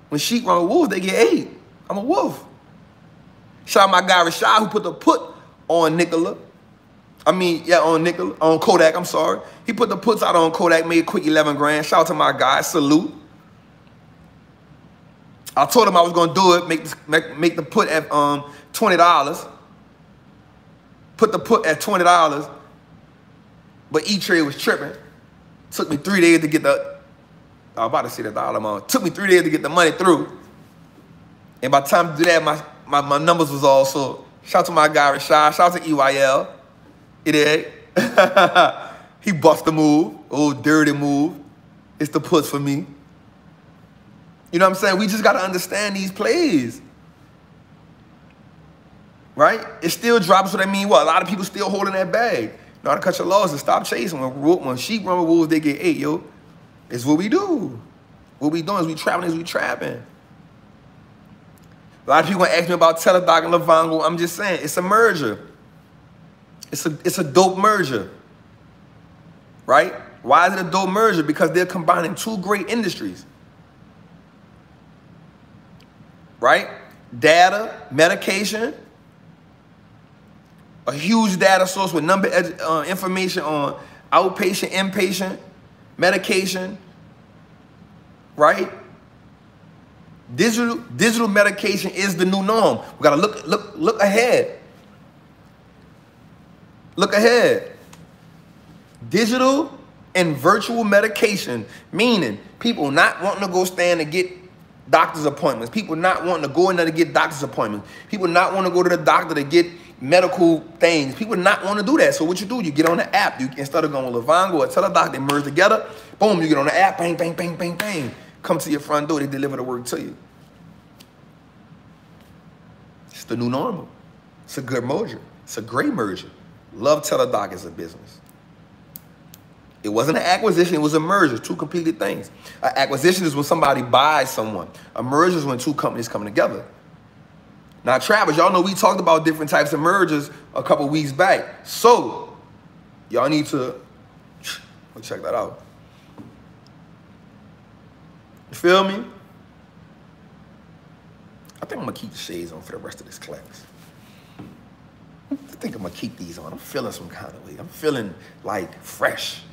When sheep run with wolves, they get ate. I'm a wolf. Shout out my guy Rashad who put the put on Nikola. On Kodak, I'm sorry. He put the puts out on Kodak, made a quick 11 grand. Shout out to my guy, salute. I told him I was gonna do it, make the put at $20. Put the put at $20, but E-Trade was tripping. Took me 3 days to get the, I was about to say the dollar amount. Took me 3 days to get the money through. And by the time to do that, my numbers was all so. Shout out to my guy Rashad. Shout out to EYL. He bust the move. Old dirty move. It's the puts for me. You know what I'm saying? We just got to understand these plays. Right? It still drops, what I mean. What? A lot of people still holding that bag. You know how to cut your losses. Stop chasing. When sheep run with wolves, they get ate, yo. It's what we do. What we doing is we trapping. A lot of people ask me about Teladoc and Livongo. I'm just saying, it's a merger. It's a dope merger, right? Why is it a dope merger? Because they're combining two great industries, right? Data, medication, a huge data source with information on outpatient, inpatient, medication, right? Digital medication is the new norm. We gotta look ahead. Look ahead. Digital and virtual medication, meaning people not wanting to go stand and get doctor's appointments, people not wanting to go in there to get doctor's appointments, people not wanting to go to the doctor to get medical things, people not want to do that. So what you do, you get on the app. You, instead of going to Livongo or Teladoc, they merge together. Boom, you get on the app, bang, bang, bang, bang, bang. Come to your front door, they deliver the work to you. It's the new normal. It's a good merger. It's a great merger. Love Teladoc as a business. It wasn't an acquisition, it was a merger, two completely things. An acquisition is when somebody buys someone. A merger is when two companies come together. Now, Trappers, y'all know we talked about different types of mergers a couple weeks back. So, y'all need to check that out. You feel me? I think I'm gonna keep the shades on for the rest of this class. I think I'm gonna keep these on. I'm feeling some kind of way. I'm feeling like fresh.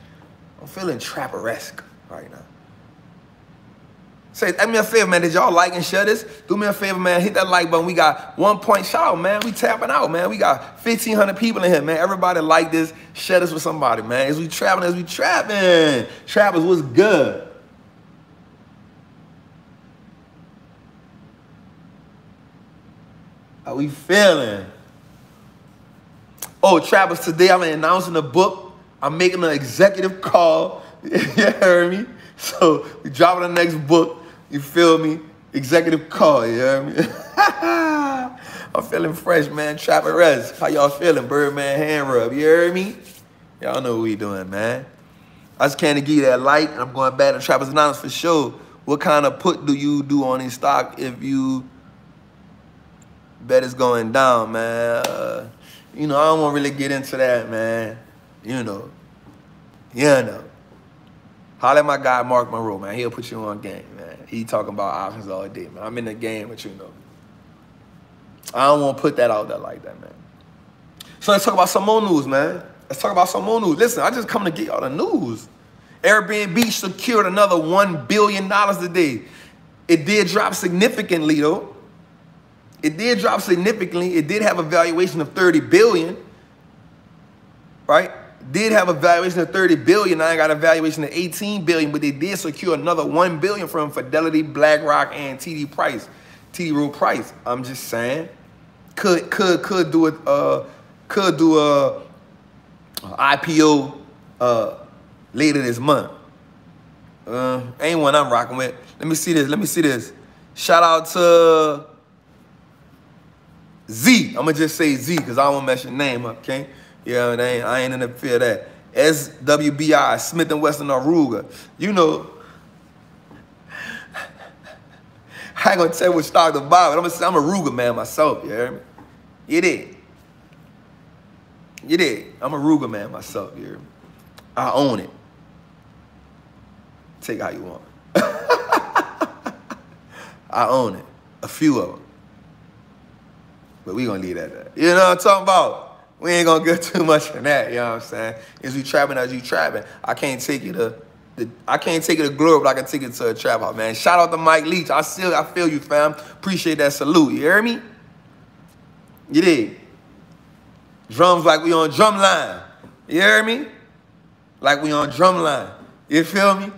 I'm feeling Trapper-esque right now. Say, do me a favor, man. Did y'all like and share this? Do me a favor, man. Hit that like button. We got 1 point shout, man. We tapping out, man. We got 1,500 people in here, man. Everybody like this. Share this with somebody, man. As we trapping. Trappers, what's good? How we feeling? Oh, Trappers, today I'm announcing a book. I'm making an executive call. You heard me? So we dropping the next book. You feel me? Executive call. You heard me? I'm feeling fresh, man. Trapper-esque. How y'all feeling? Birdman hand rub. You heard me? Y'all know what we doing, man. I just can't give you that like. I'm going back to Trappers Anonymous for sure. What kind of put do you do on this stock if you bet it's going down, man? You know, I don't want to really get into that, man. You know. Holler at my guy, Mark Monroe, man. He'll put you on game, man. He talking about options all day, man. I'm in the game, but you know. I don't want to put that out there like that, man. So let's talk about some more news, man. Listen, I just come to get y'all the news. Airbnb secured another $1 billion today. It did drop significantly, though. It did have a valuation of $30 billion, right? Did have a valuation of $30 billion. Now I got a valuation of $18 billion, but they did secure another $1 billion from Fidelity, BlackRock, and TD Rowe Price. I'm just saying, could do a IPO later this month. Ain't one I'm rocking with. Let me see this. Shout out to Z. I'm gonna just say Z because I don't want to mess your name up, okay? Yeah, I ain't in the fear of that. SWBI, Smith & Wesson Aruga. You know, I ain't gonna tell you what stock to buy, but I'm gonna say I'm a Ruger man myself, you hear me? You did. I'm a Ruger man myself, you hear me? I own it. Take it how you want. I own it. A few of them. But we gonna leave that there. You know what I'm talking about? We ain't gonna get too much in that, you know what I'm saying? As you trapping. I can't take you to glory, but I can take it to a trap house, man. Shout out to Mike Leach. I feel you, fam. Appreciate that salute. You hear me? You did. Drums like we on drum line. You hear me? Like we on drum line. You feel me?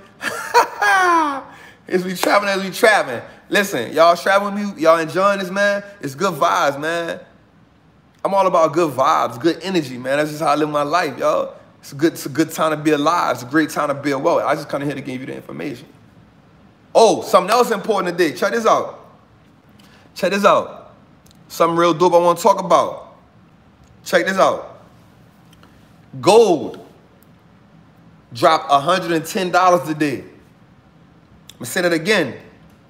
As we trapping. Listen, y'all trapping with me? Y'all enjoying this, man? It's good vibes, man. I'm all about good vibes, good energy, man. That's just how I live my life, y'all. It's a good time to be alive. It's a great time to build wealth. I just come here to give you the information. Oh, something else important today. Check this out. Something real dope I want to talk about. Check this out. Gold dropped $110 today. I'm going to say that again.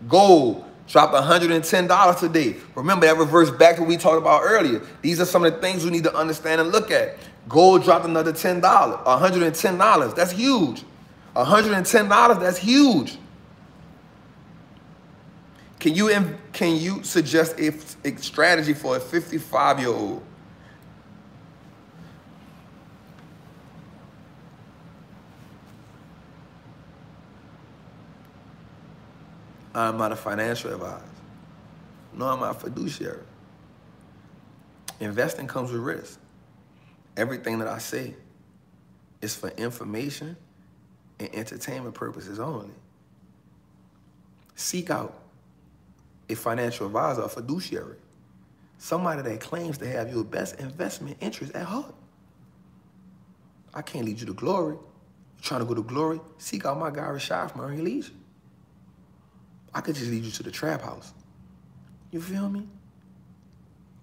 Gold dropped $110 today. Remember, that reversed back to what we talked about earlier. These are some of the things we need to understand and look at. Gold dropped another $10, $110. That's huge. $110, that's huge. Can you suggest a strategy for a 55-year-old? I'm not a financial advisor. No, I'm not a fiduciary. Investing comes with risk. Everything that I say is for information and entertainment purposes only. Seek out a financial advisor, a fiduciary, somebody that claims to have your best investment interest at heart. I can't lead you to glory. You're trying to go to glory? Seek out my guy Rashad from Earn Your Leisure. I could just lead you to the trap house. You feel me?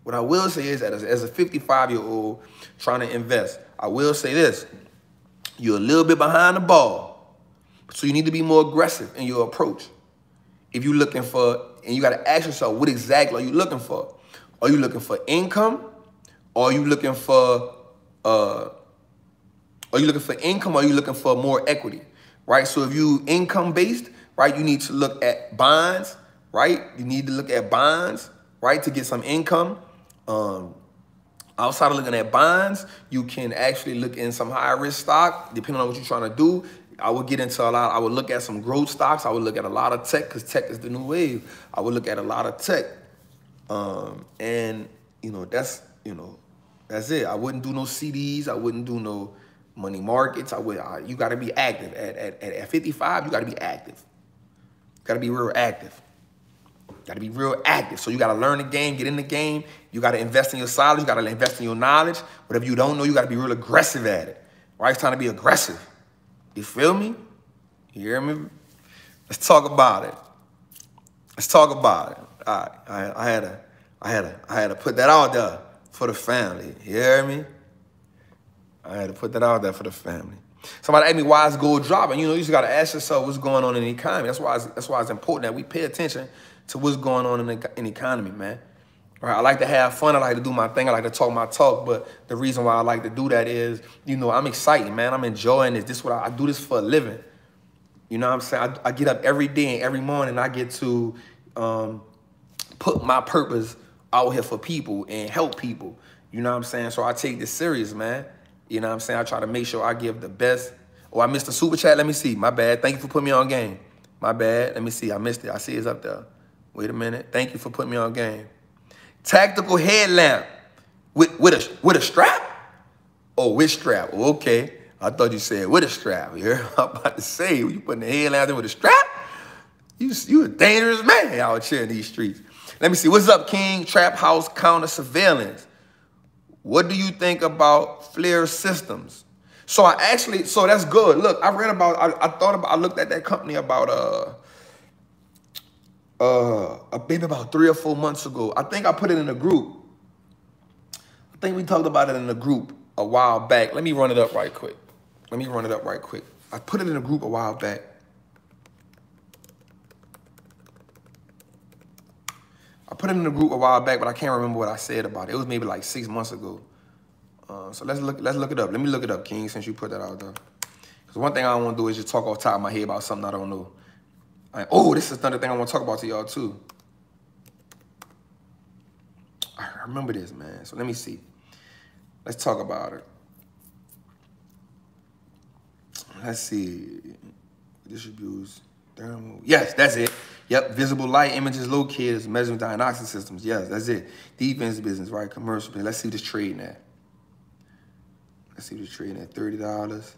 What I will say is that as a 55-year-old trying to invest, I will say this. You're a little bit behind the ball, so you need to be more aggressive in your approach. If you're looking for, and you got to ask yourself, what exactly are you looking for? Are you looking for income? Or are you looking for, income? Or are you looking for more equity, right? So if you income-based, right, you need to look at bonds, right? You need to look at bonds, right, to get some income. Outside of looking at bonds, you can actually look in some high-risk stock, depending on what you're trying to do. I would get into a lot. I would look at some growth stocks. I would look at a lot of tech, because tech is the new wave. I would look at a lot of tech. And, that's it. I wouldn't do no CDs. I wouldn't do no money markets. You got to be active. At 55, you got to be active. Got to be real active. Got to be real active. So you got to learn the game, get in the game. You got to invest in your knowledge. You got to invest in your knowledge. Whatever you don't know, you got to be real aggressive at it. Right? It's time to be aggressive. You feel me? You hear me? Let's talk about it. Let's talk about it. All right. I had to put that out there for the family. You hear me? I had to put that out there for the family. Somebody asked me why is gold dropping. You just got to ask yourself what's going on in the economy. That's why it's important that we pay attention to what's going on in the economy, man. Right? I like to have fun. I like to do my thing. I like to talk my talk. But the reason why I like to do that is, I'm excited, man. I'm enjoying this. This is what I do this for a living. You know what I'm saying? I get up every day and every morning. I get to put my purpose out here for people and help people. You know what I'm saying? So I take this serious, man. You know what I'm saying? I try to make sure I give the best. Oh, I missed the super chat. Let me see. My bad. Thank you for putting me on game. My bad. Let me see. I missed it. I see it's up there. Wait a minute. Thank you for putting me on game. Tactical headlamp with a strap? Oh, with strap. Oh, okay. I thought you said with a strap. You heard? I'm about to say, you putting the headlamp in with a strap? You a dangerous man out here in these streets. Let me see. What's up, King? Trap house counter surveillance. What do you think about FLIR systems? So that's good. Look, I read about, I looked at that company about, maybe about 3 or 4 months ago. I think I put it in a group. I think we talked about it in a group a while back. Let me run it up right quick. I put it in a group a while back. But I can't remember what I said about it. It was maybe like 6 months ago. So let's look it up. Let me look it up, King, since you put that out there. Because one thing I don't want to do is just talk off the top of my head about something I don't know. This is another thing I want to talk about to y'all too. I remember this, man. So let me see. Let's talk about it. Let's see. Distributes thermal. Yes, that's it. Yep, visible light images locators, measuring diagnostic systems. Yes, that's it. Defense business, right? Commercial business. Let's see what it's trading at. $30.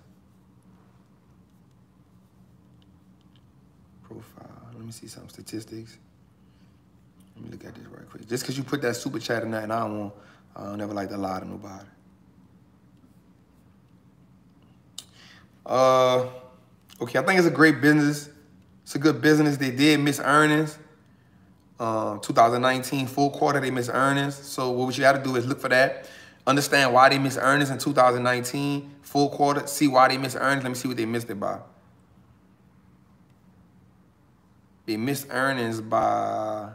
Profile. Let me see some statistics. Let me look at this right quick. Just because you put that super chat in there, and I don't never like to lie to nobody. Okay, I think it's a great business. It's a good business. They did miss earnings. 2019 full quarter, they missed earnings. So what you got to do is look for that. Understand why they missed earnings in 2019 full quarter. See why they missed earnings. Let me see what they missed it by. They missed earnings by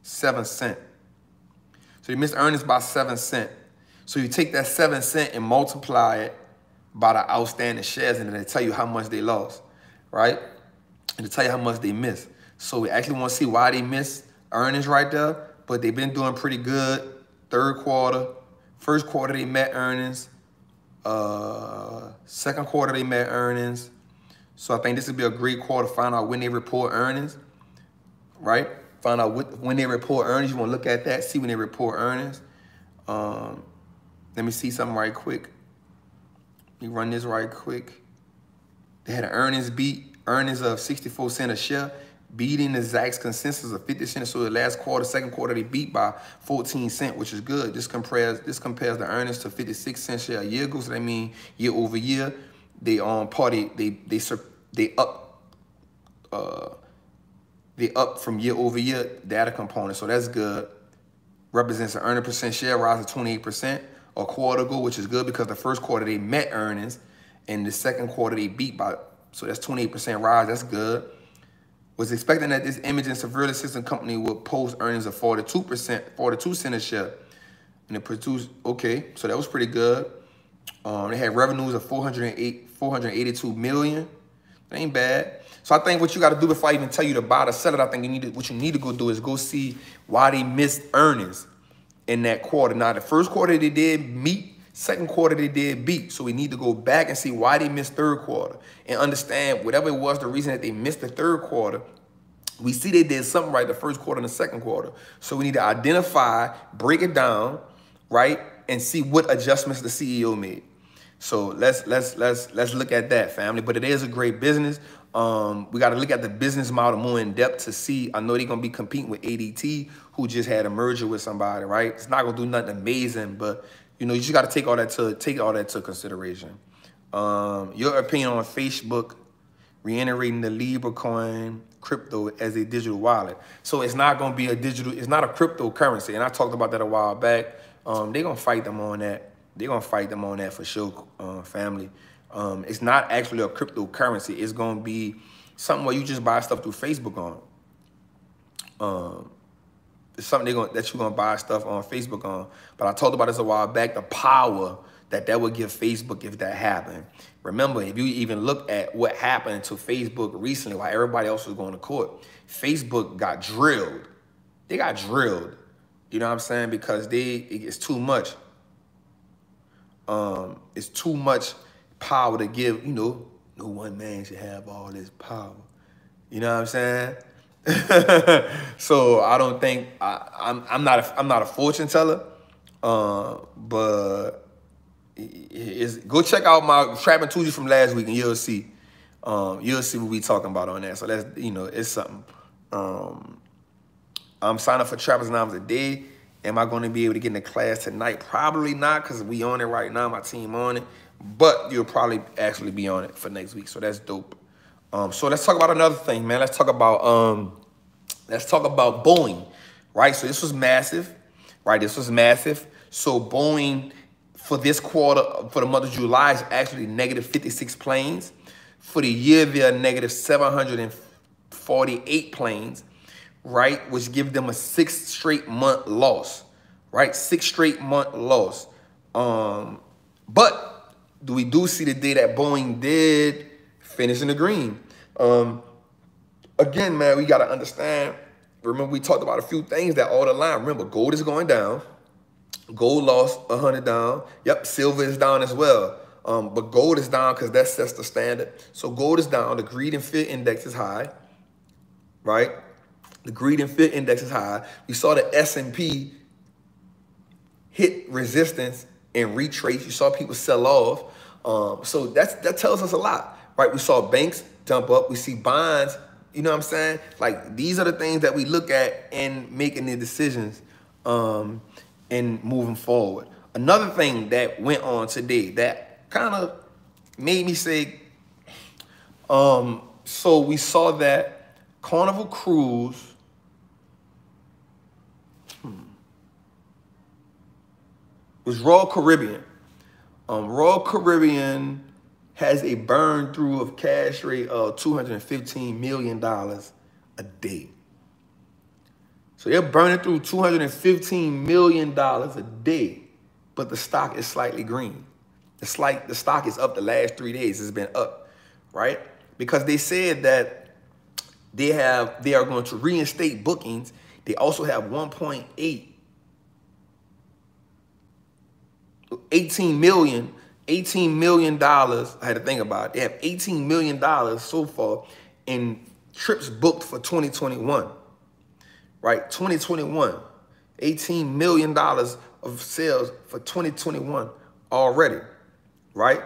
7 cents. So they missed earnings by 7 cents. So you take that 7 cents and multiply it by the outstanding shares, and then they tell you how much they lost, right? And to tell you how much they missed. So we actually want to see why they missed earnings right there, but they've been doing pretty good. Third quarter, first quarter they met earnings. Second quarter they met earnings. So I think this would be a great quarter to find out when they report earnings, right? Find out when they report earnings. You want to look at that, see when they report earnings. Let me see something right quick. Let me run this right quick. They had an earnings beat, earnings of 64 cents a share, beating the Zacks consensus of 50 cents. So the last quarter, second quarter, they beat by 14 cents, which is good. This compares the earnings to 56 cents a share a year ago. So that means year over year, they up from year over year data component. So that's good. Represents an earning percent share rise of 28% a quarter ago, which is good because the first quarter they met earnings and the second quarter they beat by, so that's 28% rise. That's good. Was expecting that this imaging surveillance system company would post earnings of 42 cents a share. And it produced, okay, so that was pretty good. They had revenues of 482 million. That ain't bad. So I think what you got to do before I even tell you to buy or sell it, I think what you need to go do is go see why they missed earnings in that quarter. Now, the first quarter they did meet, second quarter they did beat. So we need to go back and see why they missed third quarter and understand whatever it was, the reason that they missed the third quarter. We see they did something right the first quarter and the second quarter. So we need to identify, break it down, right, and see what adjustments the CEO made. So let's look at that, family. But it is a great business. We got to look at the business model more in depth to see. I know they're going to be competing with ADT, who just had a merger with somebody, right? It's not going to do nothing amazing, but you know, you just got to take all that to consideration. Your opinion on Facebook reiterating the Libra coin crypto as a digital wallet. So it's not going to be it's not a cryptocurrency. And I talked about that a while back. They're going to fight them on that. They're going to fight them on that for sure, family. It's not actually a cryptocurrency. It's going to be something where you just buy stuff through Facebook on. It's something that you're going to buy stuff on Facebook on. But I talked about this a while back, the power that would give Facebook if that happened. Remember, if you even look at what happened to Facebook recently while everybody else was going to court, Facebook got drilled. They got drilled. You know what I'm saying? Because it's too much. It's too much power to give, you know, no one man should have all this power. You know what I'm saying? So I don't think I'm not a fortune teller. But go check out my Trappin Tuesday from last week and you'll see. You'll see what we talking about on that. So that's, you know, it's something. I'm signing up for Trappers Noms a day. Am I going to be able to get in the class tonight? Probably not, because we on it right now. My team on it. But you'll probably actually be on it for next week. So that's dope. So let's talk about another thing, man. Let's talk about Boeing, right? So this was massive, right? This was massive. So Boeing for this quarter, for the month of July, is actually negative 56 planes. For the year, they're negative 748 planes. Right, which give them a 6 straight month loss, right? 6 straight month loss. But we do see the day that Boeing did finish in the green. Again, man, we got to understand. Remember, we talked about a few things that all the line. Remember, gold is going down. Gold lost 100 down. Yep, silver is down as well. But gold is down because that sets the standard. So gold is down. The greed and fear index is high, right? The greed and fear index is high. We saw the S&P hit resistance and retrace. You saw people sell off. So that tells us a lot, right? We saw banks dump up. We see bonds. You know what I'm saying? Like, these are the things that we look at in making the decisions and moving forward. Another thing that went on today that kind of made me say, so we saw that Carnival Cruise was Royal Caribbean. Royal Caribbean has a burn through of cash rate of $215 million a day. So they're burning through $215 million a day, but the stock is slightly green. The stock is up the last 3 days. It's been up, right? Because they said that they are going to reinstate bookings. They also have $18 million. I had to think about it. They have $18 million so far in trips booked for 2021, right? 2021, $18 million of sales for 2021 already, right?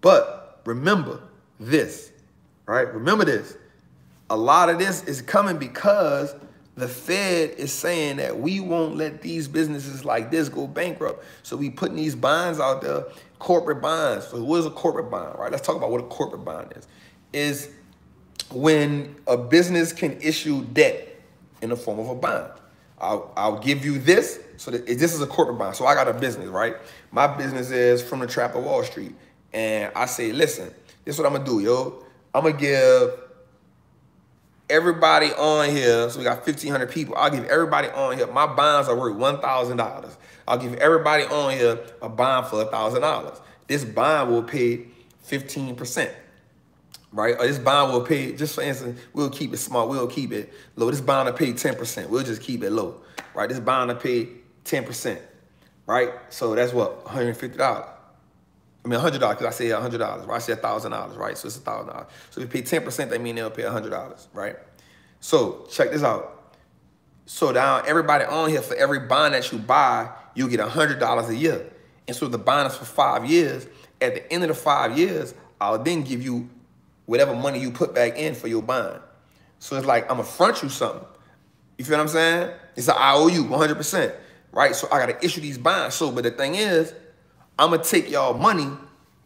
But remember this, right? Remember this. A lot of this is coming because the Fed is saying that we won't let these businesses like this go bankrupt. So we putting these bonds out there, corporate bonds. So what is a corporate bond, right? Let's talk about what a corporate bond is. Is when a business can issue debt in the form of a bond. I'll give you this. So that this is a corporate bond. So I got a business, right? My business is from the trap of Wall Street. And I say, listen, this is what I'm going to do, yo. I'm going to give everybody on here, so we got 1,500 people. I'll give everybody on here, my bonds are worth $1,000. I'll give everybody on here a bond for $1,000. This bond will pay 15%, right? Or this bond will pay, just for instance, we'll keep it small, we'll keep it low. This bond will pay 10%. We'll just keep it low, right? This bond will pay 10%, right? So that's what, $150. I mean, $100, because I say $100, right? I say $1,000, right? So it's $1,000. So if you pay 10%, that means they'll pay $100, right? So check this out. So now everybody on here, for every bond that you buy, you get $100 a year. And so the bond is for 5 years. At the end of the 5 years, I'll then give you whatever money you put back in for your bond. So it's like, I'm going to front you something. You feel what I'm saying? It's an IOU, 100%, right? So I got to issue these bonds. So, but the thing is, I'm going to take y'all money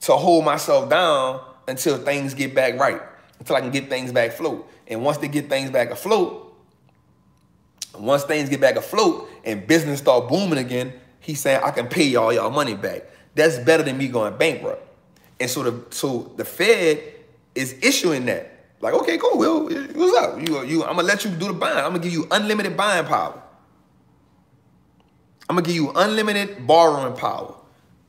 to hold myself down until things get back right, until I can get things back afloat. And once they get things back afloat, and business start booming again, he's saying, I can pay y'all money back. That's better than me going bankrupt. And so the Fed is issuing that. Like, okay, cool, Will, what's up? I'm going to let you do the buying. I'm going to give you unlimited buying power. I'm going to give you unlimited borrowing power.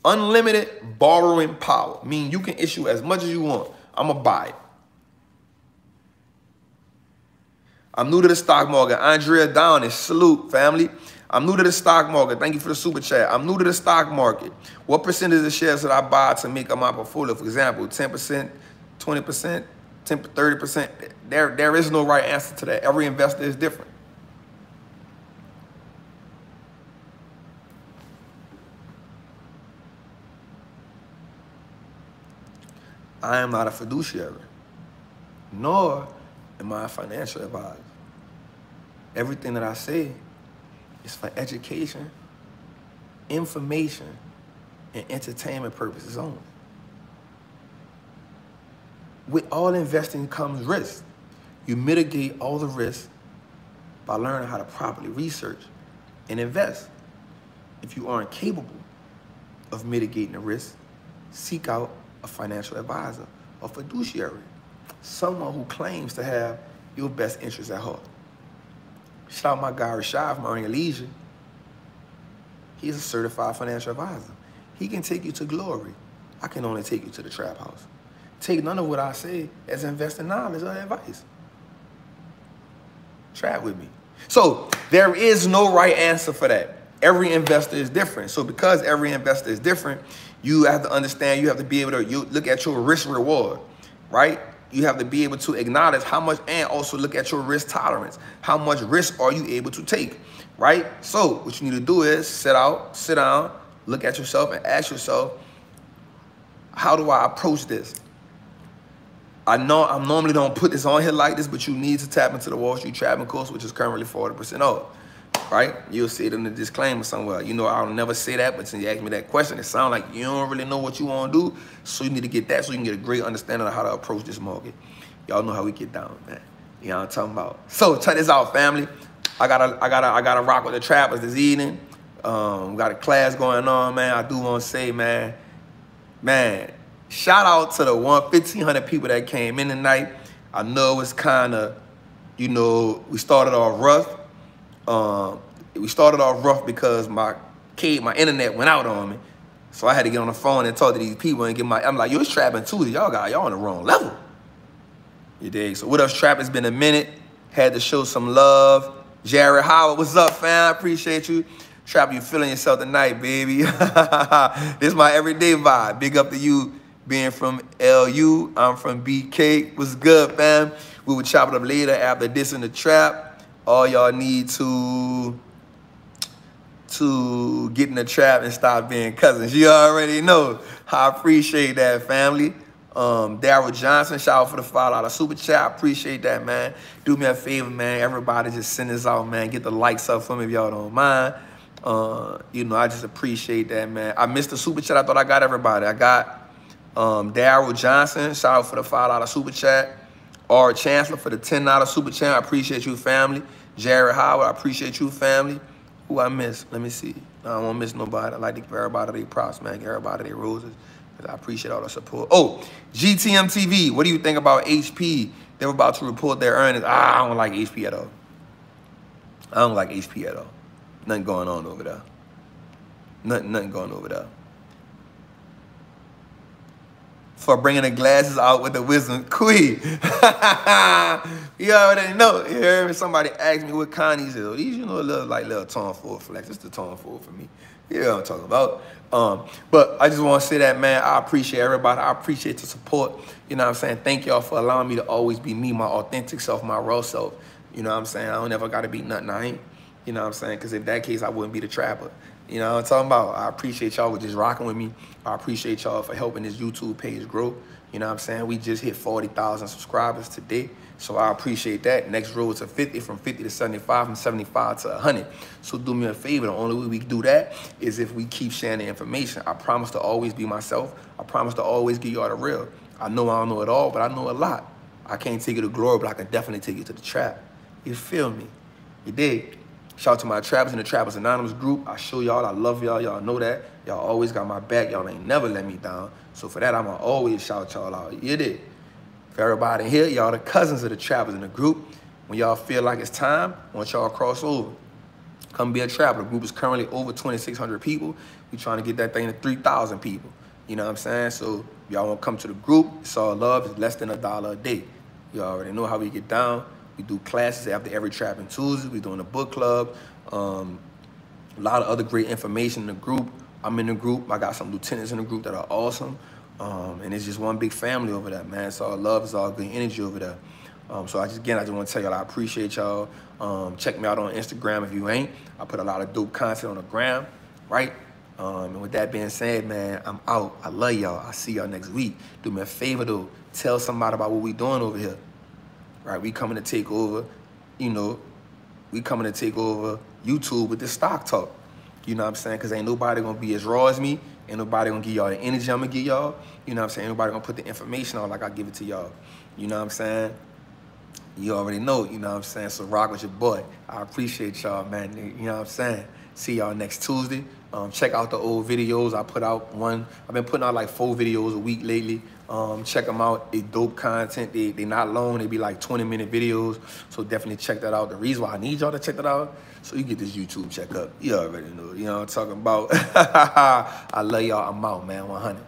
Unlimited borrowing power, meaning you can issue as much as you want. I'm going to buy it. I'm new to the stock market. Andrea Downey, salute, family. I'm new to the stock market. Thank you for the super chat. I'm new to the stock market. What percentage of shares should I buy to make up my portfolio? For example, 10%, 20%, 10, 30%. There is no right answer to that. Every investor is different. I am not a fiduciary, nor am I a financial advisor. Everything that I say is for education, information, and entertainment purposes only. With all investing comes risk. You mitigate all the risks by learning how to properly research and invest. If you aren't capable of mitigating the risk, seek out a financial advisor, a fiduciary, someone who claims to have your best interests at heart. Shout out my guy Rashad from Earning Leisure. He's a certified financial advisor. He can take you to glory. I can only take you to the trap house. Take none of what I say as investing knowledge or advice. Trap with me. So there is no right answer for that. Every investor is different. So because every investor is different, you have to understand, you have to be able to look at your risk reward, right? You have to be able to acknowledge how much, and also look at your risk tolerance. How much risk are you able to take, right? So what you need to do is sit down, look at yourself and ask yourself, how do I approach this? I know I normally don't put this on here like this, but you need to tap into the Wall Street Trappin course, which is currently 40% off, right? You'll see it in the disclaimer somewhere. You know, I'll never say that, but since you asked me that question, it sounds like you don't really know what you want to do, so you need to get that so you can get a great understanding of how to approach this market. Y'all know how we get down, man. You know what I'm talking about? So check this out, family. I gotta rock with the trappers this evening. We got a class going on, man. I do want to say, man, shout out to the 1,500 people that came in tonight. I know it was kind of, you know, we started off rough. We started off rough because my internet went out on me. So I had to get on the phone and talk to these people and I'm like, yo, it's Trappin Tuesday. Y'all on the wrong level. You dig? So what else, Trap? It's been a minute. Had to show some love. Jared Howard, what's up, fam? Appreciate you. Trap, you feeling yourself tonight, baby. This is my everyday vibe. Big up to you being from LU. I'm from BK. What's good, fam? We will chop it up later after this in the trap. All y'all need to to get in the trap and stop being cousins. You already know. I appreciate that, family. Daryl Johnson, shout out for the $5 super chat. I appreciate that, man. Do me a favor, man. Everybody just send this out, man. Get the likes up for me if y'all don't mind. You know, I just appreciate that, man. I missed the super chat. I thought I got everybody. I got Daryl Johnson, shout out for the $5 super chat. R. Chancellor for the $10 super chat. I appreciate you, family. Jared Howard, I appreciate you, family. Who I missed? Let me see. I don't want to miss nobody. I like to give everybody their props, man. Give everybody their roses. I appreciate all the support. Oh, GTM TV, what do you think about HP? They were about to report their earnings. I don't like HP at all. I don't like HP at all. Nothing going on over there. Nothing going over there. For bringing the glasses out with the wisdom queen. You already know. You heard me? Somebody asked me what Connie's is. These, you know, little tomfool flex. It's the tomfool for me. You know what I'm talking about. But I just want to say that, man, I appreciate everybody. I appreciate the support. You know what I'm saying? Thank y'all for allowing me to always be me, my authentic self, my raw self. You know what I'm saying? I don't ever got to be nothing I ain't. You know what I'm saying? Because in that case, I wouldn't be the trapper. You know what I'm talking about? I appreciate y'all for just rocking with me. I appreciate y'all for helping this YouTube page grow. You know what I'm saying? We just hit 40,000 subscribers today. So I appreciate that. Next road to 50, from 50 to 75, from 75 to 100. So do me a favor. The only way we can do that is if we keep sharing the information. I promise to always be myself. I promise to always give y'all the real. I know I don't know it all, but I know a lot. I can't take you to glory, but I can definitely take you to the trap. You feel me? You dig? Shout out to my trappers in the Trappers Anonymous group. I show y'all I love y'all. Y'all know that. Y'all always got my back. Y'all ain't never let me down. So for that, I'm going to always shout y'all out. You dig? For everybody here, y'all the cousins of the trappers in the group. When y'all feel like it's time, I want y'all to cross over. Come be a trapper. The group is currently over 2,600 people. We trying to get that thing to 3,000 people. You know what I'm saying? So y'all want to come to the group. It's all love. It's less than $1 a day. You already know how we get down. We do classes after every Trappin Tuesday. We're doing a book club. A lot of other great information in the group. I'm in the group. I got some lieutenants in the group that are awesome. And it's just one big family over there, man. It's all love. It's all good energy over there. So I just want to tell y'all I appreciate y'all. Check me out on Instagram if you ain't. I put a lot of dope content on the gram, right? And with that being said, man, I'm out. I love y'all. I'll see y'all next week. Do me a favor, though. Tell somebody about what we doing over here. Right, we coming to take over, you know, we coming to take over YouTube with this stock talk. You know what I'm saying? Because ain't nobody going to be as raw as me. Ain't nobody going to give y'all the energy I'm going to give y'all. You know what I'm saying? Ain't nobody going to put the information on like I give it to y'all. You know what I'm saying? You already know, you know what I'm saying? So rock with your boy. I appreciate y'all, man. You know what I'm saying? See y'all next Tuesday. Check out the old videos. I put out one. I've been putting out like 4 videos a week lately. Check them out. They dope content. They not long. They be like 20-minute videos. So definitely check that out. The reason why I need y'all to check that out, so you get this YouTube check up. You already know. You know what I'm talking about. I love y'all. I'm out, man. 100.